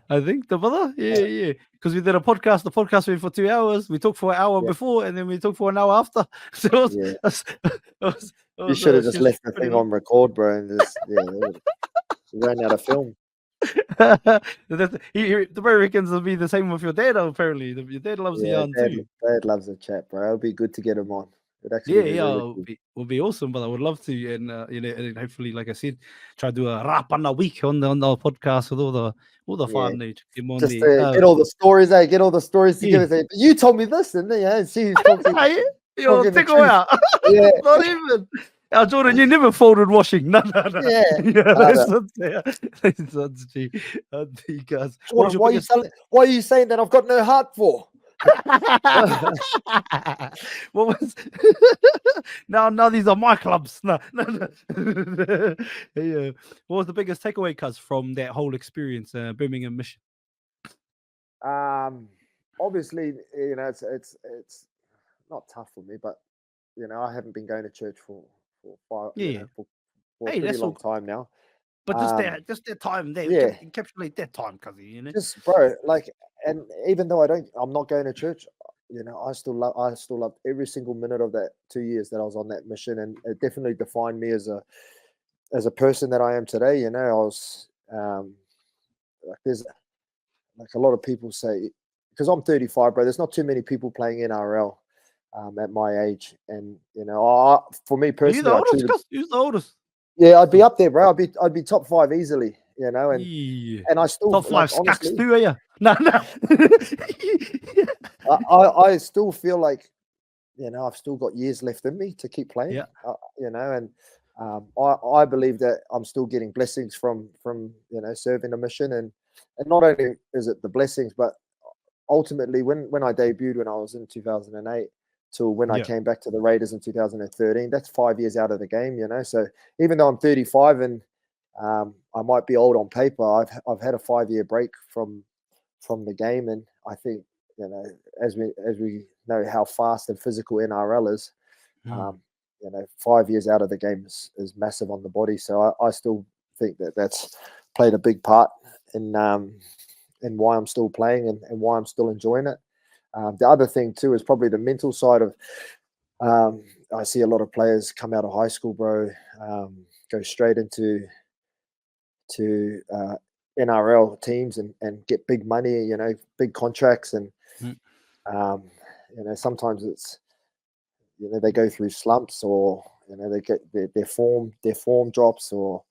I think the brother, because we did a podcast. The podcast went for 2 hours. We talked for an hour before, and then we talked for an hour after. So you should have just left the thing on record, bro, and just ran out of film. The bro reckons it'll be the same with your dad. Apparently, your dad loves the yarn too. Dad loves the chat, bro. It'll be good to get him on. It'd actually Yeah, be yeah, really would be awesome, but I would love to, and and hopefully, like I said, try to do a Rapana week on the podcast with all the yeah. whānau. Get on Just there. get all the stories, get all the stories Yeah. together. Say, you told me this, and see who's talking, Yo, talking the take truth. out. Yeah, Not even. Jordan, you never folded washing. No. yeah. That's not fair. That's not true. I think, guys. What was Jordan, your biggest? why are you saying that I've got no heart for? What was? Now these are my clubs. No. Yeah. What was the biggest takeaway, cuz, from that whole experience, Birmingham mission? Obviously, it's not tough for me, but I haven't been going to church for Yeah. for a Hey, pretty that's all. long time now. But just that time there, Yeah. encapsulate that time, cuz, Just bro, and even though I'm not going to church, I still love every single minute of that 2 years that I was on that mission, and it definitely defined me as a person that I am today. I was there's like a lot of people say, because I'm 35, bro. There's not too many people playing NRL at my age, and for me Are you the personally, oldest, cuz? Who's the oldest? yeah, I'd be up there, bro. I'd be top 5 easily, and Yeah. and I still Top 5 skacks honestly, too, are you? No. I still feel like I've still got years left in me to keep playing. Yeah. And I believe that I'm still getting blessings from serving a mission, and not only is it the blessings, but ultimately when I debuted when I was in 2008 till when I Yeah. came back to the Raiders in 2013, that's 5 years out of the game. So even though I'm 35 and I might be old on paper, I've had a 5-year break from the game, and I think as we know how fast and physical NRL is, 5 years out of the game is massive on the body. So I still think that's played a big part in why I'm still playing and why I'm still enjoying it. The other thing too is probably the mental side of. I see a lot of players come out of high school, bro, go straight into NRL teams and get big money, big contracts, and sometimes it's they go through slumps, or they get their form drops, or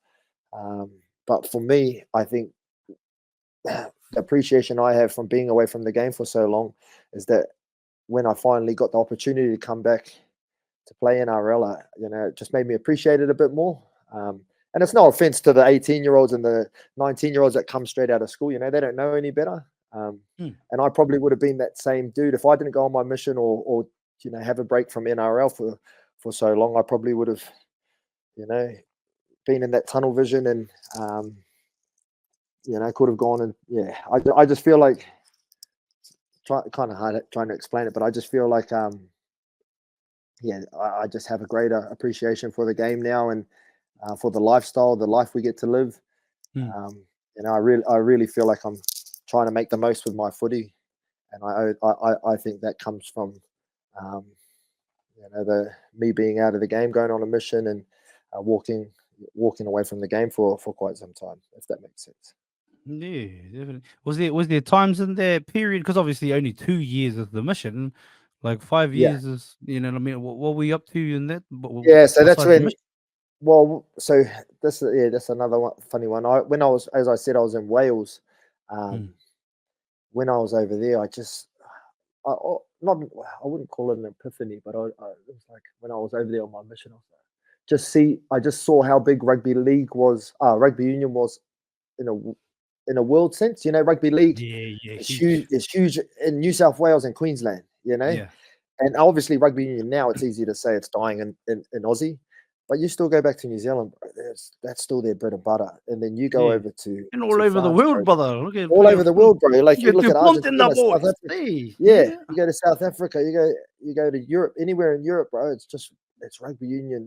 but for me, I think the appreciation I have from being away from the game for so long is that when I finally got the opportunity to come back to play NRL, it just made me appreciate it a bit more. And it's no offense to the 18-year-olds and the 19-year-olds that come straight out of school. They don't know any better. And I probably would have been that same dude if I didn't go on my mission or have a break from NRL for so long. I probably would have, been in that tunnel vision and, could have gone and I just feel like kind of hard trying to explain it, but I just feel like I just have a greater appreciation for the game now and for the lifestyle, the life we get to live. I really feel like I'm trying to make the most with my footy, and I think that comes from me being out of the game, going on a mission, and walking away from the game for quite some time, if that makes sense. Yeah, definitely. Was there times in that period, because obviously only 2 years of the mission, like 5 Yeah. years is, what were we up to in that? Yeah, so that's besides the when. mission? Well, so that's another funny one. When I was, as I said, I was in Wales. When I was over there, I wouldn't call it an epiphany, but it was like when I was over there on my mission, I just saw how big rugby union was in a world sense. Rugby league is huge. It's huge in New South Wales and Queensland. Yeah. And obviously rugby union now, it's easy to say it's dying in Aussie. But you still go back to New Zealand, that's still their bread and butter. And then you go over to and all over the world, brother. Look at all over the world, bro. Like you look at Argentina, South Africa. Yeah. You go to South Africa, you go to Europe, anywhere in Europe, bro. It's rugby union.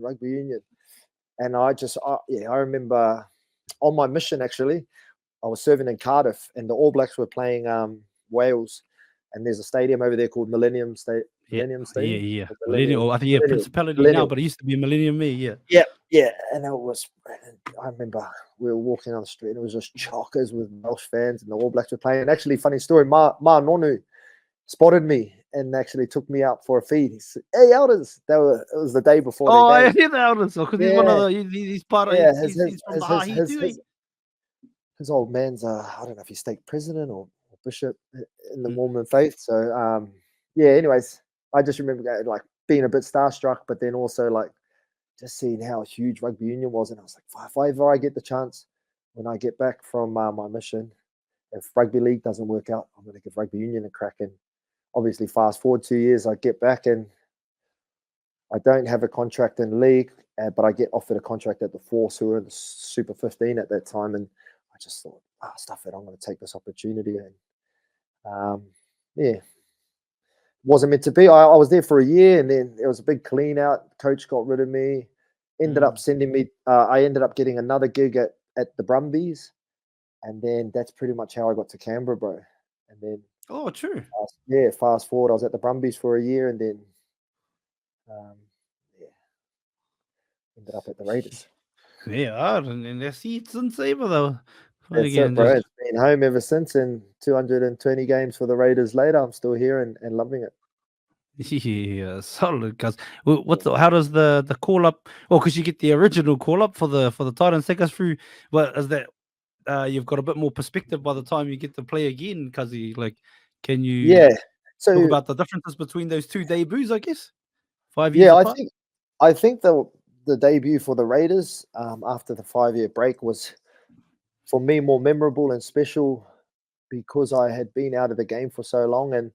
And I remember on my mission actually, I was serving in Cardiff, and the All Blacks were playing Wales, and there's a stadium over there called Millennium Stadium. Yeah. Millennium. I think Principality now, but it used to be Millennium. Yeah. And I remember we were walking on the street, and it was just chockers with Welsh fans, and the All Blacks were playing. And actually, funny story, Ma Nonu spotted me and actually took me out for a feed. He said, "Hey, Elders!" It was the day before Oh, their I game. hear the elders. Because he's one of Yeah, the he's part of yeah. he's from the Hahi too. His old man's I don't know if he's stake president or bishop in the Mm. Mormon faith. So yeah. Anyways, I just remember like being a bit starstruck, but then also like just seeing how huge rugby union was, and I was like, if ever I get the chance when I get back from my mission, if rugby league doesn't work out, I'm going to give rugby union a crack. And obviously, fast forward 2 years, I get back and I don't have a contract in league, but I get offered a contract at the Force, who were in the Super 15 at that time, and I just thought, stuff it, I'm going to take this opportunity. And yeah, wasn't meant to be. I was there for a year, and then there was a big clean out. Coach got rid of me. Ended up sending me. I ended up getting another gig at the Brumbies, and then that's pretty much how I got to Canberra, bro. And then True. Fast forward, I was at the Brumbies for a year, and then ended up at the Raiders. Yeah, and that's it since ever though. That's it, bro. It's been home ever since, and 220 games for the Raiders later. I'm still here and loving it. Yeah, solid. Cause how does the call up? Well, because you get the original call up for the Titans. Take us through. Well, is that you've got a bit more perspective by the time you get to play again? Because can you So talk about the differences between those two debuts? I guess 5 years yeah, apart. I think the debut for the Raiders after the 5-year break was, for me, more memorable and special because I had been out of the game for so long. And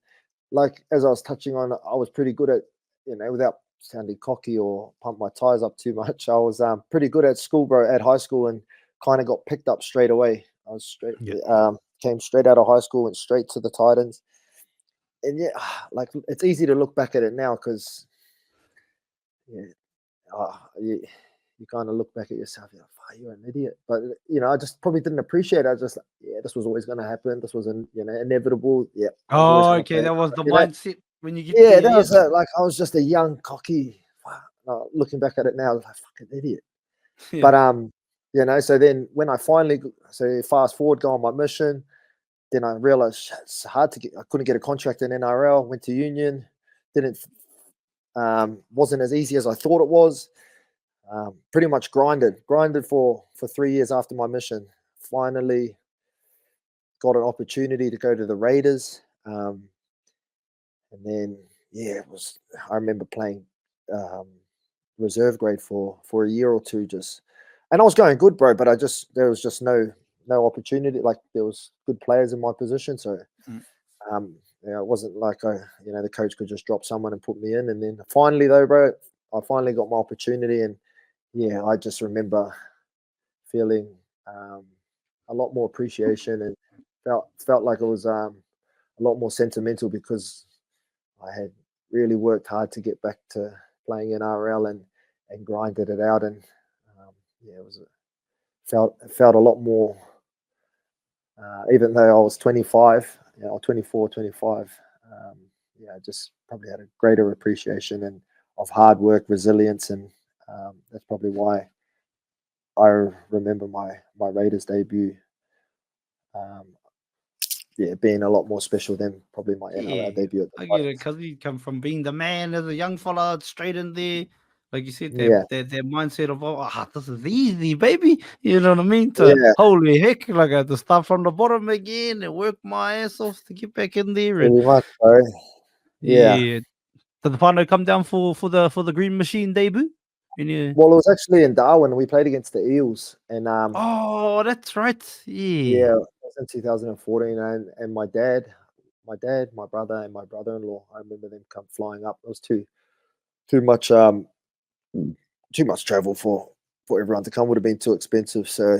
like, as I was touching on, I was pretty good at, without sounding cocky or pump my tires up too much, I was pretty good at school, bro, at high school, and kind of got picked up straight away. I was came straight out of high school and straight to the Titans. And yeah, like, it's easy to look back at it now because you kind of look back at yourself, you're like, oh, you're an idiot. But I just probably didn't appreciate it. I was just like, this was always going to happen. This was inevitable. Yeah. Oh, okay, that was the mindset when you get there. Yeah, there. that was like, I was just a young, cocky. Looking back at it now, I was like, fucking idiot. Yeah. But so then when I finally, fast forward, go on my mission, then I realized it's hard to get. I couldn't get a contract in NRL. Went to Union, wasn't as easy as I thought it was. Pretty much grinded for 3 years after my mission. Finally got an opportunity to go to the Raiders. And then, I remember playing reserve grade for a year or two and I was going good, bro, but there was just no opportunity. Like, there was good players in my position. So, it wasn't like the coach could just drop someone and put me in. And then finally though, bro, I finally got my opportunity, and I just remember feeling a lot more appreciation, and felt like it was a lot more sentimental because I had really worked hard to get back to playing in RL and grinded it out, and it was felt a lot more. Even though I was 25, or 24, 25, I just probably had a greater appreciation and of hard work, resilience, and that's probably why I remember my Raiders debut, being a lot more special than probably my NRL debut. I get it, because you come from being the man as a young fella straight in there. Like you said, that mindset of, this is easy, baby. You know what I mean? Holy heck, like I had to start from the bottom again and work my ass off to get back in there. Pretty much, bro. Yeah. Did the partner come down for the Green Machine debut? Well, it was actually in Darwin. We played against the Eels, and oh, that's right. Yeah, it was in 2014, and my dad, my brother, and my brother-in-law, I remember them come flying up. It was too much travel for everyone to come. Would have been too expensive. So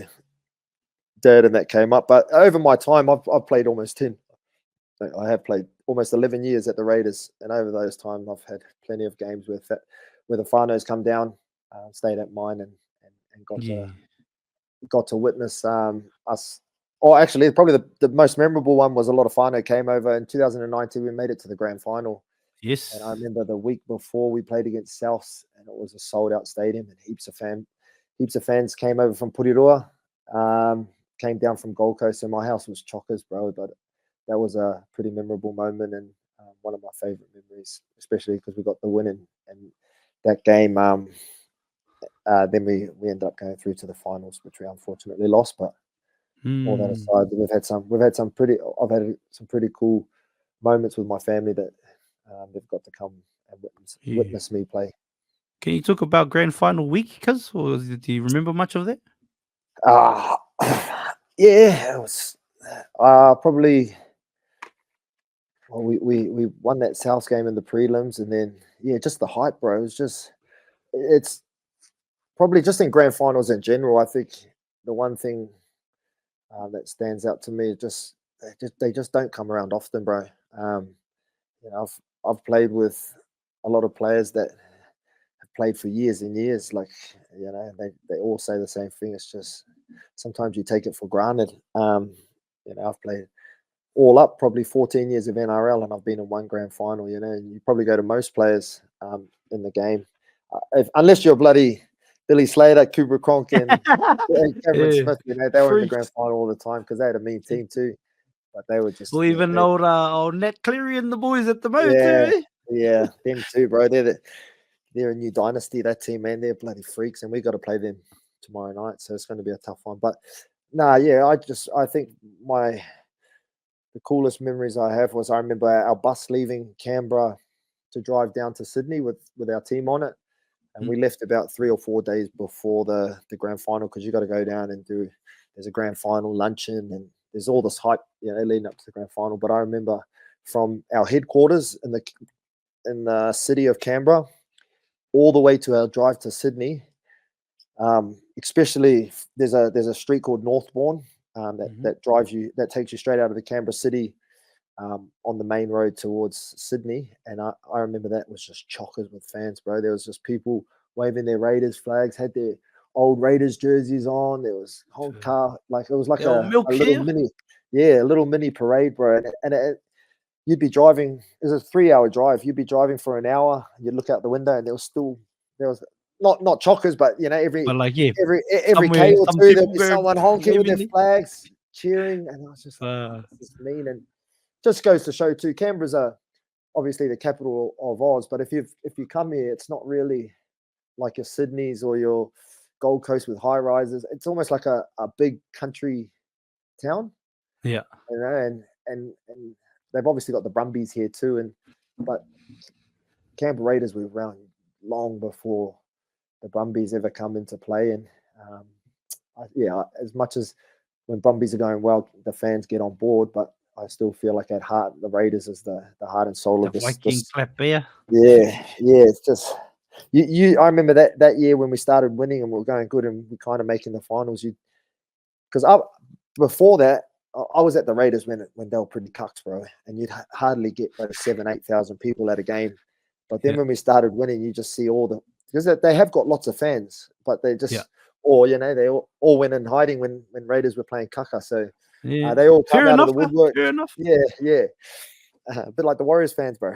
Dad and that came up. But over my time, I've played almost 10. I have played almost 11 years at the Raiders, and over those times, I've had plenty of games where the whānaus come down, stayed at mine, and got to witness us. Or actually, probably the most memorable one was a lot of whānau came over in 2019. We made it to the grand final. Yes. And I remember the week before we played against South, and it was a sold-out stadium, and heaps of fans came over from Porirua, came down from Gold Coast, and my house was chockers, bro. But that was a pretty memorable moment, and one of my favorite memories, especially because we got the win and that game. Then we ended up going through to the finals, which we unfortunately lost. But all that aside, I've had some pretty cool moments with my family that they've got to come and witness me play. Can you talk about grand final week, cuz, or do you remember much of that? Yeah, it was probably. Well, we won that South game in the prelims, and then just the hype, bro. It's probably just in grand finals in general. I think the one thing that stands out to me is they just don't come around often, bro. I've played with a lot of players that have played for years and years. Like they all say the same thing. It's just sometimes you take it for granted. I've played all up probably 14 years of NRL, and I've been in one grand final. And you probably go to most players in the game, unless you're bloody Billy Slater, Cooper Cronk, and Cameron Smith. They were in the grand final all the time because they had a mean team too. But they were just. Or even old Nat Cleary and the boys at the moment too. Yeah, them too, bro. They're a new dynasty. That team, man, they're bloody freaks, and we got to play them tomorrow night. So it's going to be a tough one. But I think the coolest memories I have was I remember our bus leaving Canberra to drive down to Sydney with our team on it. And we left about 3 or 4 days before the grand final because you got to go down and there's a grand final luncheon and there's all this hype, leading up to the grand final. But I remember from our headquarters in the city of Canberra all the way to our drive to Sydney, especially there's a street called Northbourne that takes you straight out of the Canberra city on the main road towards Sydney. And I remember that was just chockers with fans, bro. There was just people waving their Raiders flags, had their old Raiders jerseys on. There was whole car, like it was like a little mini parade, bro. And you'd be driving. It was a 3-hour drive. You'd be driving for an hour. You'd look out the window, and there was not chockers, but every K or two there'd be someone honking with their flags, cheering, and I was just like, this is mean. And just goes to show too, Canberra's obviously the capital of Oz, but if you come here, it's not really like your Sydney's or your Gold Coast with high rises. It's almost like a big country town. Yeah. And they've obviously got the Brumbies here too, but Canberra Raiders were around long before the Brumbies ever come into play. And as much as when Brumbies are going well, the fans get on board, but I still feel like at heart, the Raiders is the heart and soul of this. Viking clap bear. Yeah. It's just I remember that year when we started winning and we were going good and we kind of making the finals. Because before that, I was at the Raiders when they were pretty cucks, bro, and you'd hardly get 7,000-8,000 people at a game. But then when we started winning, you just see because they have got lots of fans, but they just they all went in hiding when Raiders were playing cucka. So. They all come out of the woodwork. Fair enough. Yeah. A bit like the Warriors fans, bro.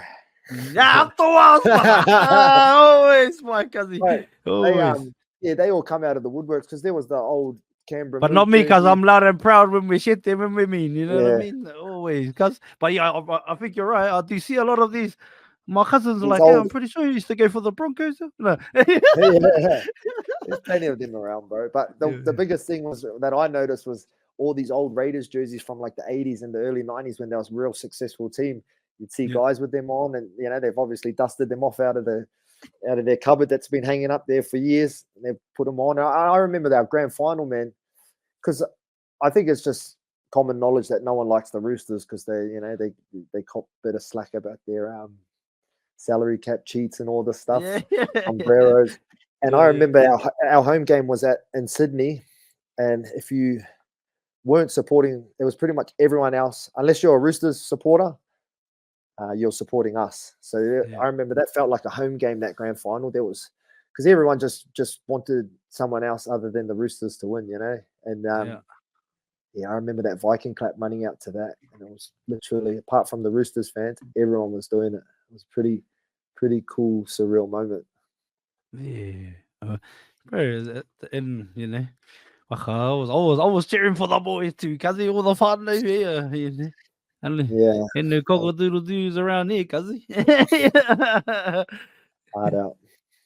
Yeah, always, my cousin. Right. They all come out of the woodworks because there was the old Canberra. But not me, because I'm loud and proud when we shit them when we mean. You know what I mean? Always. But yeah, I think you're right. I do see a lot of these. My cousins are like, I'm pretty sure you used to go for the Broncos. No. There's plenty of them around, bro. But the biggest thing that I noticed was all these old Raiders jerseys from like the 80s and the early 90s when there was a real successful team. You'd see guys with them on, and they've obviously dusted them off out of their cupboard that's been hanging up there for years, and they've put them on. I remember that grand final, man, because I think it's just common knowledge that no one likes the Roosters because they cop a bit of slack about their salary cap cheats and all this stuff, sombreros. And I remember our home game was in Sydney, and if you weren't supporting, it was pretty much everyone else, unless you're a Roosters supporter, you're supporting us. So I remember that felt like a home game, that grand final. There was, because everyone just wanted someone else other than the Roosters to win, and I remember that Viking clap running out to that, and it was literally, apart from the Roosters fans, everyone was doing it. It was pretty cool, surreal moment. I was always cheering for the boys too, because all the fun over here. And Yeah, the cockle-doodle-doos around here, cuz. hard out.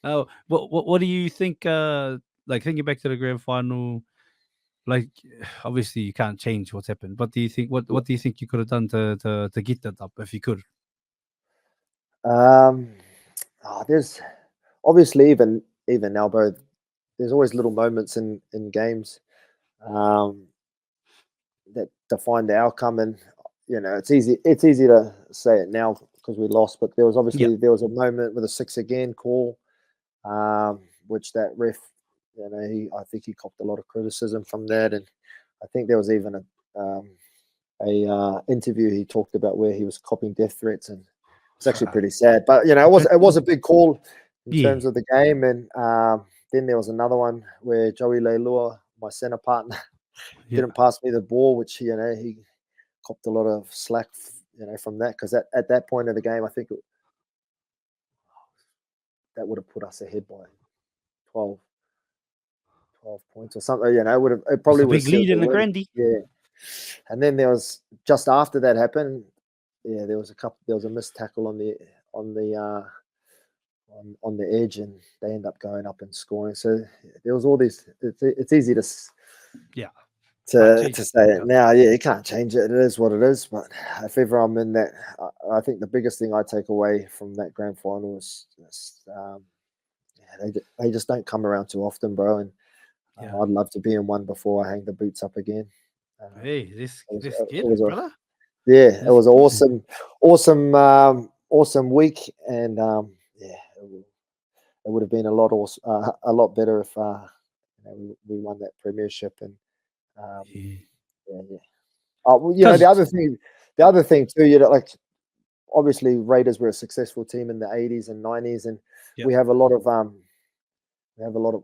Oh, what do you think? Like thinking back to the grand final, like obviously you can't change what's happened, but do you think what do you think you could have done to get that up if you could? There's obviously even now, bro. There's always little moments in games um, that define the outcome, and it's easy to say it now because we lost, but there was Yeah, a moment with a 6 again call, which that ref, I think he copped a lot of criticism from that, and I think there was even a interview he talked about where he was copying death threats, and it's actually pretty sad. But it was a big call in yeah, terms of the game, and then there was another one where Joey Leilua, my center partner, yeah. didn't pass me the ball, which he copped a lot of slack, from that, because at that point of the game, I think that would have put us ahead by 12, 12 points or something. It It's probably a would have big sealed lead the in the win. grandy. Yeah. And then there was, just after that happened, yeah, there was a missed tackle on the edge, and they end up going up and scoring. So there was all these. It's easy Yeah, can't to change it. say it Yeah. now. Yeah, you can't change it. It is what it is. But if ever I'm in that, I think the biggest thing I take away from that grand final is just, they just don't come around too often, bro. And Yeah. I'd love to be in one before I hang the boots up again. Hey, this It was, this it get was it, a brother. Yeah, it Let's was an get it. awesome week, and yeah, it would have been a lot better if we won that premiership. And um, Yeah. yeah. Well, Cause the other thing too, like, obviously Raiders were a successful team in the 80s and 90s, and yeah, we have a lot of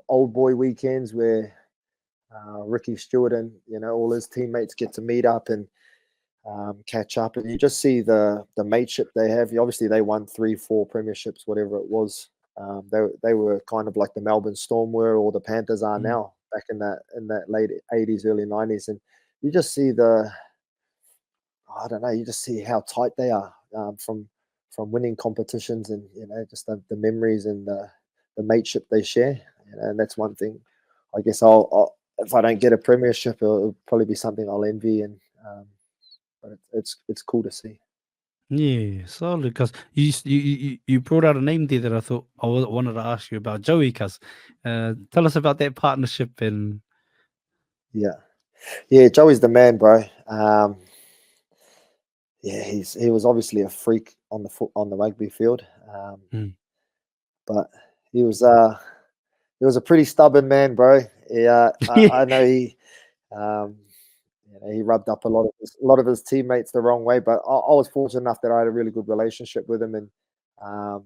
old boy weekends where Ricky Stewart and all his teammates get to meet up and catch up, and you just see the mateship they have. Obviously, they won 3, 4 premierships, whatever it was. They were kind of like the Melbourne Storm were, or the Panthers are mm, now, back in that late 80s, early 90s, and you just see I don't know, you just see how tight they are, from winning competitions, and just the memories and the mateship they share. And that's one thing. I guess I'll if I don't get a premiership, it'll probably be something I'll envy, and but it's cool to see. yeah, solid. Cause you brought out a name there that I thought wanted to ask you about, Joey. Cause tell us about that partnership and Yeah, yeah, Joey's the man, bro. Yeah, he was obviously a freak on the rugby field, mm, but he was a pretty stubborn man, bro. Yeah, I know um, he rubbed up a lot of his teammates the wrong way, but I was fortunate enough that I had a really good relationship with him, and um,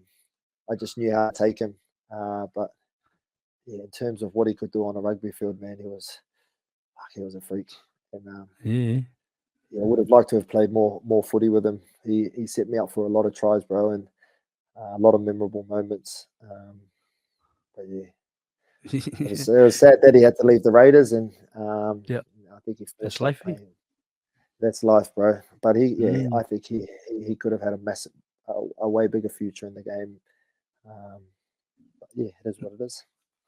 I just knew how to take him. But yeah, in terms of what he could do on a rugby field, man, he was a freak, and yeah. yeah, I would have liked to have played more footy with him. He set me up for a lot of tries, bro, and a lot of memorable moments. But yeah, it was sad that he had to leave the Raiders, and Yeah, I think he that's finished up life. playing. That's life, bro. But Mm. I think he could have had a way bigger future in the game. But yeah, it is what it is.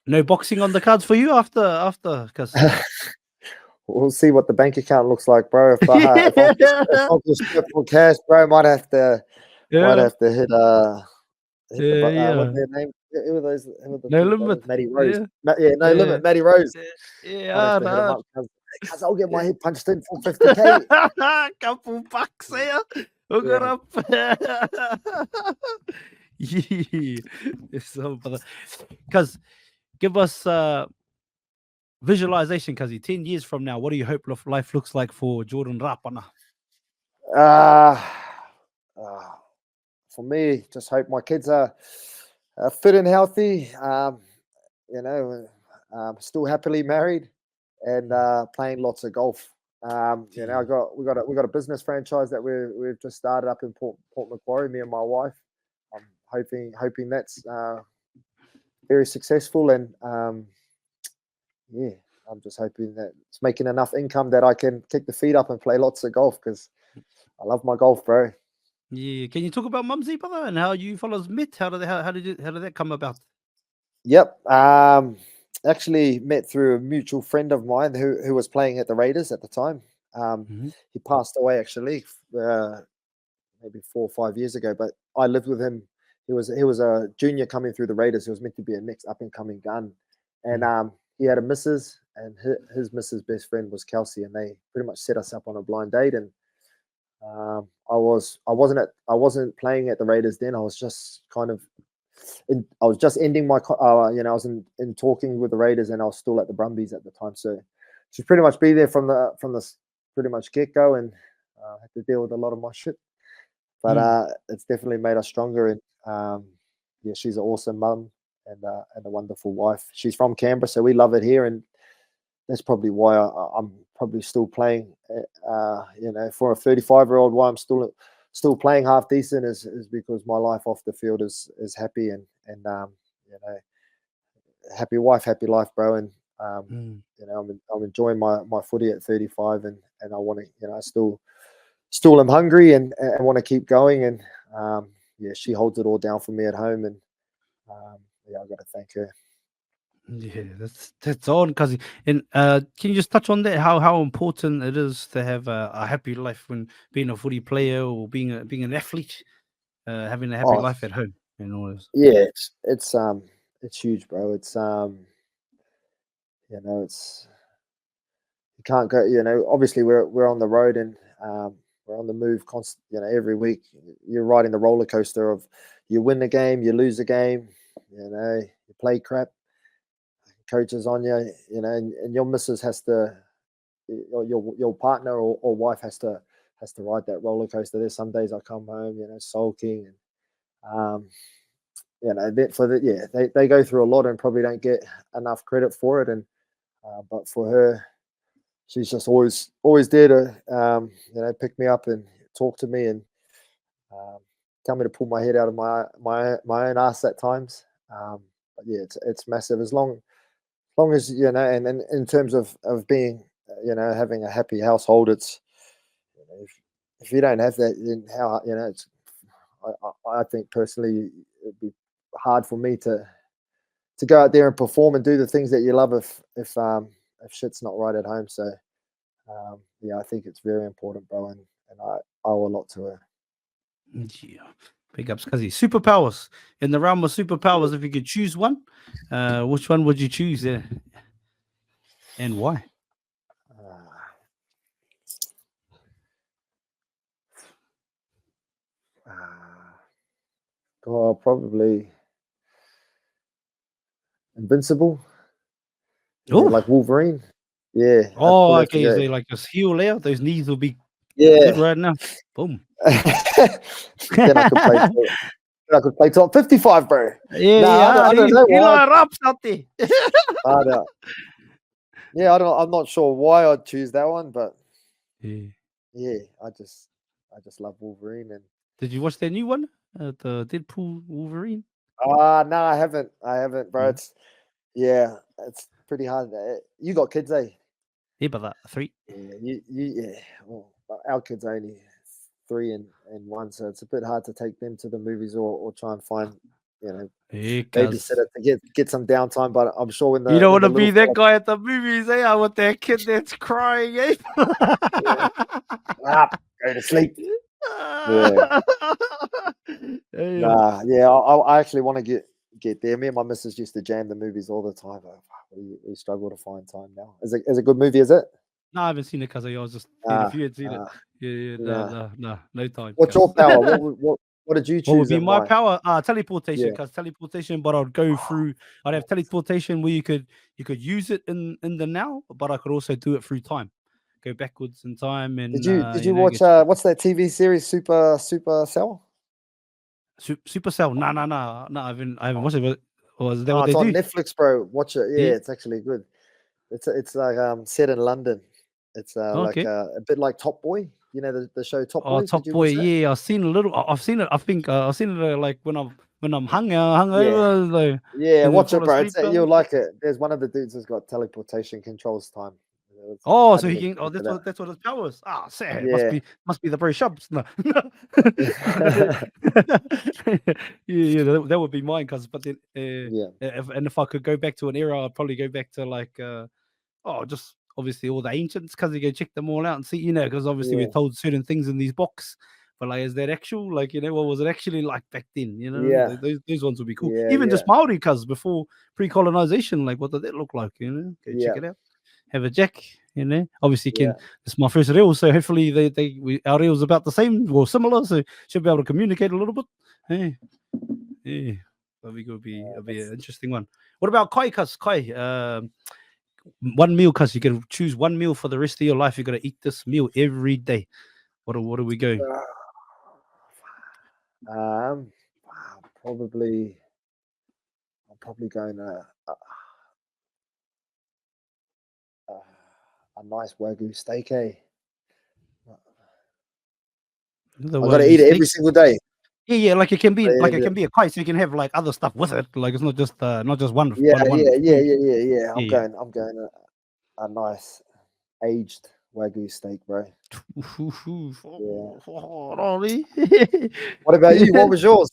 No boxing on the cards for you after, cause We'll see what the bank account looks like, bro. If I'm just strapped for cash, bro, might yeah, have to hit the what's yeah. their name? Who were the No two limit. brothers? Matty Rose. Yeah, Yeah, no yeah, limit. Matty Rose. yeah, Might have hard, to hit him hard. up. Cuz I'll get my Yeah. head punched in for 50K. Couple bucks here. Hook it Yeah. up. Yeah. So, because give us visualization, because 10 years from now, what do you hope life looks like for Jordan Rapana? Uh, uh, for me, just hope my kids are fit and healthy. You know, still happily married, and Mm. playing lots of golf. Yeah. We got a business franchise that we've just started up in Port Macquarie. Me and my wife. I'm hoping that's very successful, and yeah, I'm just hoping that it's making enough income that I can kick the feet up and play lots of golf, because I love my golf, bro. Yeah. Can you talk about Mumsy, brother, and how you fellas met? How did that come about? Yep. Actually met through a mutual friend of mine who was playing at the Raiders at the time. Mm-hmm. He passed away actually, maybe 4 or 5 years ago. But I lived with him. He was a junior coming through the Raiders. He was meant to be a next up and coming gun, and he had a missus, and his missus' best friend was Kelsey, and they pretty much set us up on a blind date. And I wasn't playing at the Raiders then. I was just kind of I was just ending my I was in talking with the Raiders, and I was still at the Brumbies at the time. So she's pretty much be there from the pretty much get go, and had to deal with a lot of my shit. But it's definitely made us stronger. And yeah, she's an awesome mum and a wonderful wife. She's from Canberra, so we love it here, and that's probably why I'm probably still playing. For a 35-year-old, why I'm still playing half decent is because my life off the field is happy, and happy wife, happy life, bro. And I'm enjoying my footy at 35, and I want to, I still am hungry and want to keep going. And she holds it all down for me at home, and I've got to thank her. Yeah, that's on, cousin. And can you just touch on that? How important it is to have a happy life when being a footy player or being an athlete, having a happy life at home and all this. Yeah, it's huge, bro. It's it's you can't go. Obviously we're on the road, and we're on the move every week. You're riding the roller coaster of you win the game, you lose the game, you play crap. Coaches on you, and your missus has to, your partner or wife has to ride that roller coaster. There's some days I come home, sulking, and they go through a lot and probably don't get enough credit for it. And but for her, she's just always there to pick me up and talk to me and tell me to pull my head out of my own ass at times. But yeah, it's massive. As long as and in terms of being having a happy household, it's if you don't have that, then how it's I think personally it'd be hard for me to go out there and perform and do the things that you love if shit's not right at home. So I think it's very important, bro, and I owe a lot to her. Yeah. Big ups, Kazi. Superpowers. In the realm of superpowers, if you could choose one, which one would you choose? And why? Probably invincible. Like Wolverine. Yeah. Oh, okay. So like just heal there. Those knees will be good right now. Boom. Then I could play top 55, bro. I don't know why. Raps out there. I'm not sure why I'd choose that one, but I just love Wolverine. And did you watch their new one, the Deadpool Wolverine? No, I haven't, bro. It's pretty hard. You got kids, eh? Yeah, but 3. Well, our kids are only 3 and 1, so it's a bit hard to take them to the movies or try and find babysitter to get some downtime. But I'm sure when you don't want to be that guy at the movies, eh? I want that kid that's crying, eh? Go to sleep. I actually want to get there. Me and my missus used to jam the movies all the time. We struggle to find time now. Is it a good movie? Is it? No, I haven't seen it because I was just if you had seen it. No time. What's your power? What did you choose? What would be my power? Teleportation, because teleportation, but I'd go through. I'd have teleportation where you could use it in the now, but I could also do it through time. Go backwards in time. And did you watch what's that TV series, Supercell? Supercell? No. I haven't watched it. Or is that what they do? It's on Netflix, bro. Watch it. Yeah, it's actually good. It's like set in London. It's like a bit like Top Boy. You know the show Top Boy. Top Boy. Yeah, I've seen a little. I've seen it. I think I've seen it like when I'm hungover. Like, watch it, bro. You'll like it. There's one of the dudes that's got teleportation controls time. Oh, I so he didn't even can. Oh, check that's what his power is. Ah, sad. Yeah. Must be the very Shubz. No. That would be mine. Cause but then, Yeah. if I could go back to an era, I'd probably go back to like just obviously all the ancients, because you go check them all out and see, because obviously we're Yeah. told certain things in these books, but like, is that actual? Like, what was it actually like back then? Yeah. Those ones would be cool. Yeah. Even Yeah. just Maori, cuz before pre-colonization, like what did that look like? Go check Yeah. it out. Have a jack. Obviously, Yeah. it's my first reel, so hopefully our reel's about the same or similar, so should be able to communicate a little bit. Yeah. It'll be an interesting one. What about Kai, cuz? Kai, one meal, cuz you can choose one meal for the rest of your life. You got to eat this meal every day. What are we going? I'm probably going a nice Wagyu steak, eh? The I got to Wagyu eat it steak? every single day. Yeah, like it can be Yeah, it can be a Kai, so you can have like other stuff with it. Like it's not just one Yeah. food. I'm Yeah. going a nice aged Wagyu steak, bro. Really? What about you? What was yours?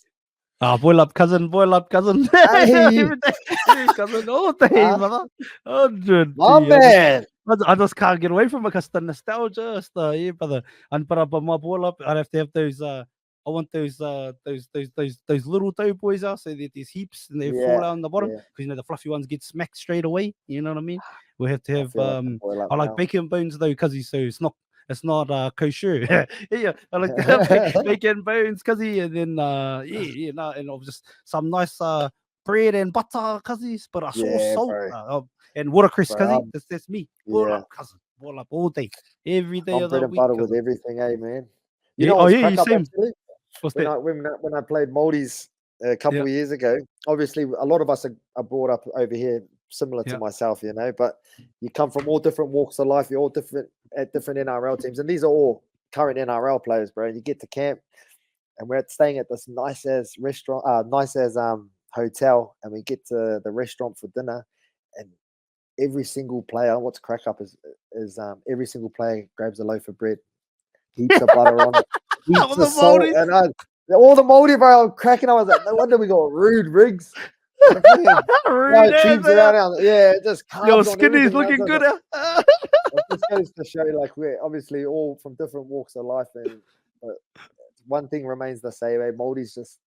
Boil up, cousin. Hey, Every day, cousin, all day, brother. 100. my man. I just can't get away from it because the nostalgia, yeah, brother. And but my boil up, I'd have to have those. I want those little dough boys out, so that there's heaps and they fall out on the bottom, Yeah. because the fluffy ones get smacked straight away. You know what I mean? We have to I have feel like a boil up I like now. bacon bones though, because so it's not kosher. Yeah, I like the bacon bones, cuzzy, and then and just some nice bread and butter, cuzzies, but I saw Yeah, salt bro. and watercress, Bro, cuzzy. That's me. Boil yeah. up, cousin. Boil up all day, every day I'm of the bread and week, butter with cousin. everything, eh, man? You Yeah. know Oh what's yeah, crack you up same. actually? What's When that? I played Maldives a couple Yeah. of years ago, obviously a lot of us are brought up over here, similar to Yeah. myself, but you come from all different walks of life. You're all different at different NRL teams, and these are all current NRL players, bro. And you get to camp, and we're staying at this nice as restaurant, hotel, and we get to the restaurant for dinner, and every single player, what's crack up is every single player grabs a loaf of bread, heaps of butter on it, heaps The of salt, Māori. and all the Māori, bro, I'm cracking. I was like, no wonder we got rude rigs. The fucking Rude ass, teams around out, just your carbs on skinny's everything. looking good. It just goes to show, like, we're obviously all from different walks of life, but one thing remains the same. Māoris just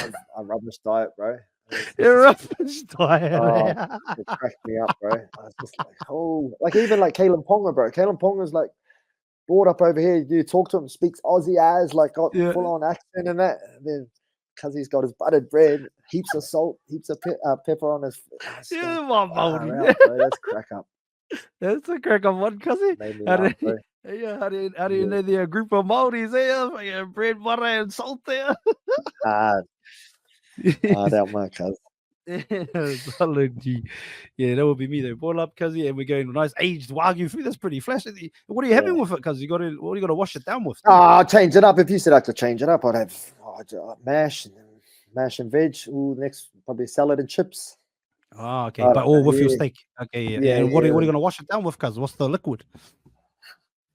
love a rubbish diet, bro. You're rubbish diet. Oh, it cracked me up, bro. I was just like, oh, like even like Kalen Ponga, bro. Kalen Ponga's like brought up over here. You talk to him, speaks Aussie as, like got full on accent and that. And then because he's got his buttered bread, heaps of salt, heaps of pepper on his. Yeah, my Māori. Bro, that's crack up. That's a crack up one, cousin. Made me laugh, bro. Yeah, how do you know they're a group of Māoris there? Yeah, bread, butter, and salt there. That my cousin. Solid G. Yeah, that would be me though. Boil up, cuzzy, and we're going nice aged Wagyu food. That's pretty flashy. What are you having with it, cuz? What are you got to wash it down with? I'll change it up. If you said I could change it up, I'd have mash and veg. Ooh, next probably salad and chips. Oh, okay. But all with your steak. Okay, yeah. And what are you gonna wash it down with, cuz? What's the liquid?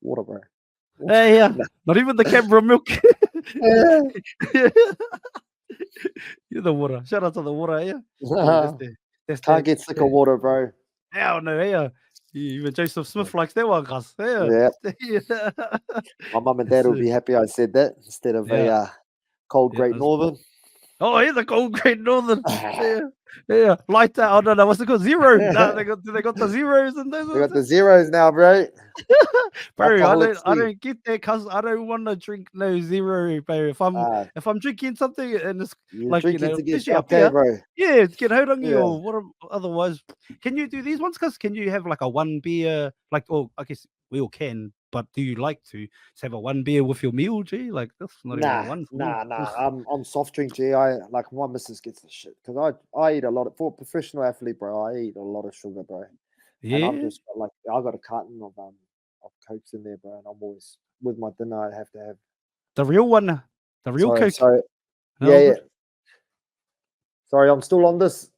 Water, bro. Hey, yeah. Not even the Canberra milk. You're the water. Shout out to the water, yeah. Can't get sick of water, bro. Hell no, yeah. Even Joseph Smith likes that one, cuz. Yeah. My mum and dad will be happy I said that instead of a cold Great Northern. Oh, here's a cold Great Northern. Yeah. Light that. Oh no, what's it called? Zero. No, they got the zeros and those. They got the zeros now, bro. Bro, I don't get that, cuz I don't want to drink no zero, bro. If I'm drinking something and it's like, to get up there, here, bro. Yeah, it's get hodangi or what. Otherwise, can you do these ones? Cuz can you have like a one beer, like? Oh, I guess we all can. But do you like to have a one beer with your meal, G? Like that's not even a one. Nah. I'm soft drink, G. I like my missus gets the shit because I eat a lot for a professional athlete, bro. I eat a lot of sugar, bro. Yeah. And I'm just like I got a carton of Cokes in there, bro. And I'm always with my dinner. I have to have the real one, the real Coke. Sorry. Yeah. Sorry, I'm still on this.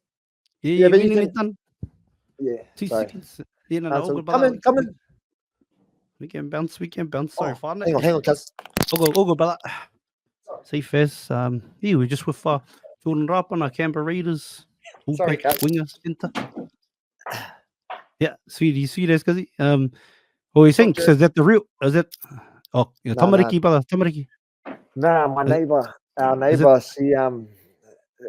Yeah, but you done. Yeah. 2 seconds. Yeah, no, come in. We can bounce. Sorry, Whānau. Hang on, cuz. All good, brother. Safe as. Yeah, we're just with Jordan Rapana, Canberra Raiders. Sorry, Fullback, cuz. winger, centre. Yeah, sweet as, cuz. What you think? Good. So is that the real? Is that? Oh, yeah, Nah, Tamariki, brother. Tamariki. Nah, my Is- neighbor, our is it- neighbor, she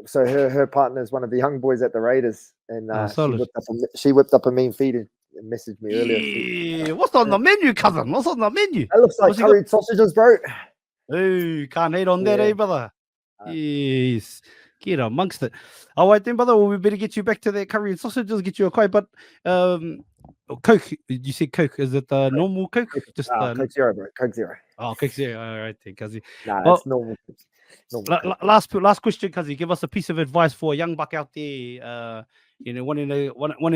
so her partner is one of the young boys at the Raiders, and solid. she whipped up a mean feed and messaged me earlier. Yeah. What's on the menu, cousin? What's on the menu? That looks like What's he got? curried sausages, bro. Hey, can't hate on that, Yeah. eh, brother? Yes. Get amongst it. All right, then, brother. Well, we better get you back to that curry and sausages, get you a quite. But Coke. You said Coke. Is it normal Coke? Just Coke Zero, bro. Coke Zero. Oh, Coke Zero. All right, then, cuz. Nah, Well, that's normal. Coke. Last question, cuz. Give us a piece of advice for a young buck out there. Wanting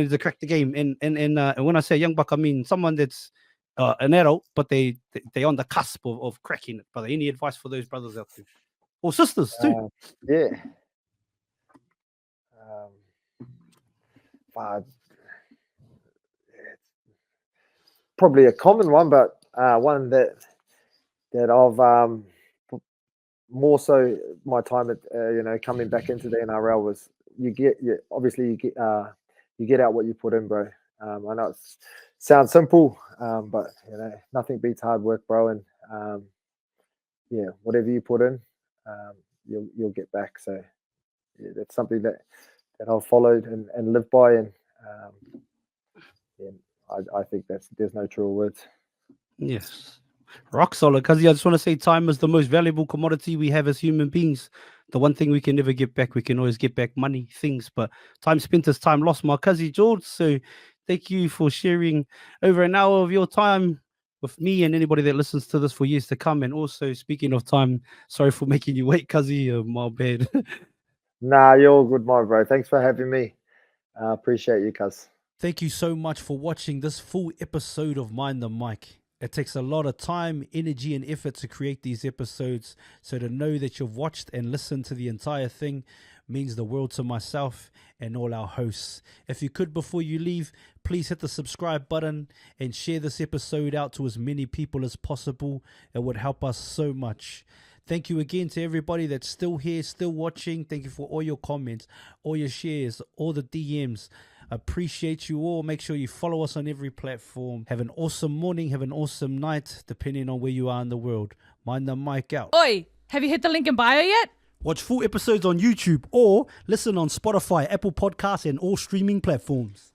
to crack the game. And when I say young buck, I mean someone that's an adult, but they're on the cusp of cracking it. Brother, any advice for those brothers out there or sisters too? Yeah. But it's probably a common one, but one that I've more so my time at coming back into the NRL was you get out what you put in, bro. I know it sounds simple, but nothing beats hard work, bro. And whatever you put in, you'll get back. So that's something that I've followed and lived by, and I think there's no truer words. Yes. Rock solid, because I just want to say time is the most valuable commodity we have as human beings. The one thing we can never get back, we can always get back money, things, but time spent is time lost, my cousin George. So thank you for sharing over an hour of your time with me and anybody that listens to this for years to come. And also, speaking of time, sorry for making you wait, cousin. My bad. Nah, you're all good, my bro. Thanks for having me. Appreciate you, cuz. Thank you so much for watching this full episode of Mind the Mic. It takes a lot of time, energy, and effort to create these episodes. So to know that you've watched and listened to the entire thing means the world to myself and all our hosts. If you could, before you leave, please hit the subscribe button and share this episode out to as many people as possible. It would help us so much. Thank you again to everybody that's still here, still watching. Thank you for all your comments, all your shares, all the DMs. Appreciate you all. Make sure you follow us on every platform. Have an awesome morning. Have an awesome night, depending on where you are in the world. Mind the mic out. Oi, have you hit the link in bio yet? Watch full episodes on YouTube or listen on Spotify, Apple Podcasts, and all streaming platforms.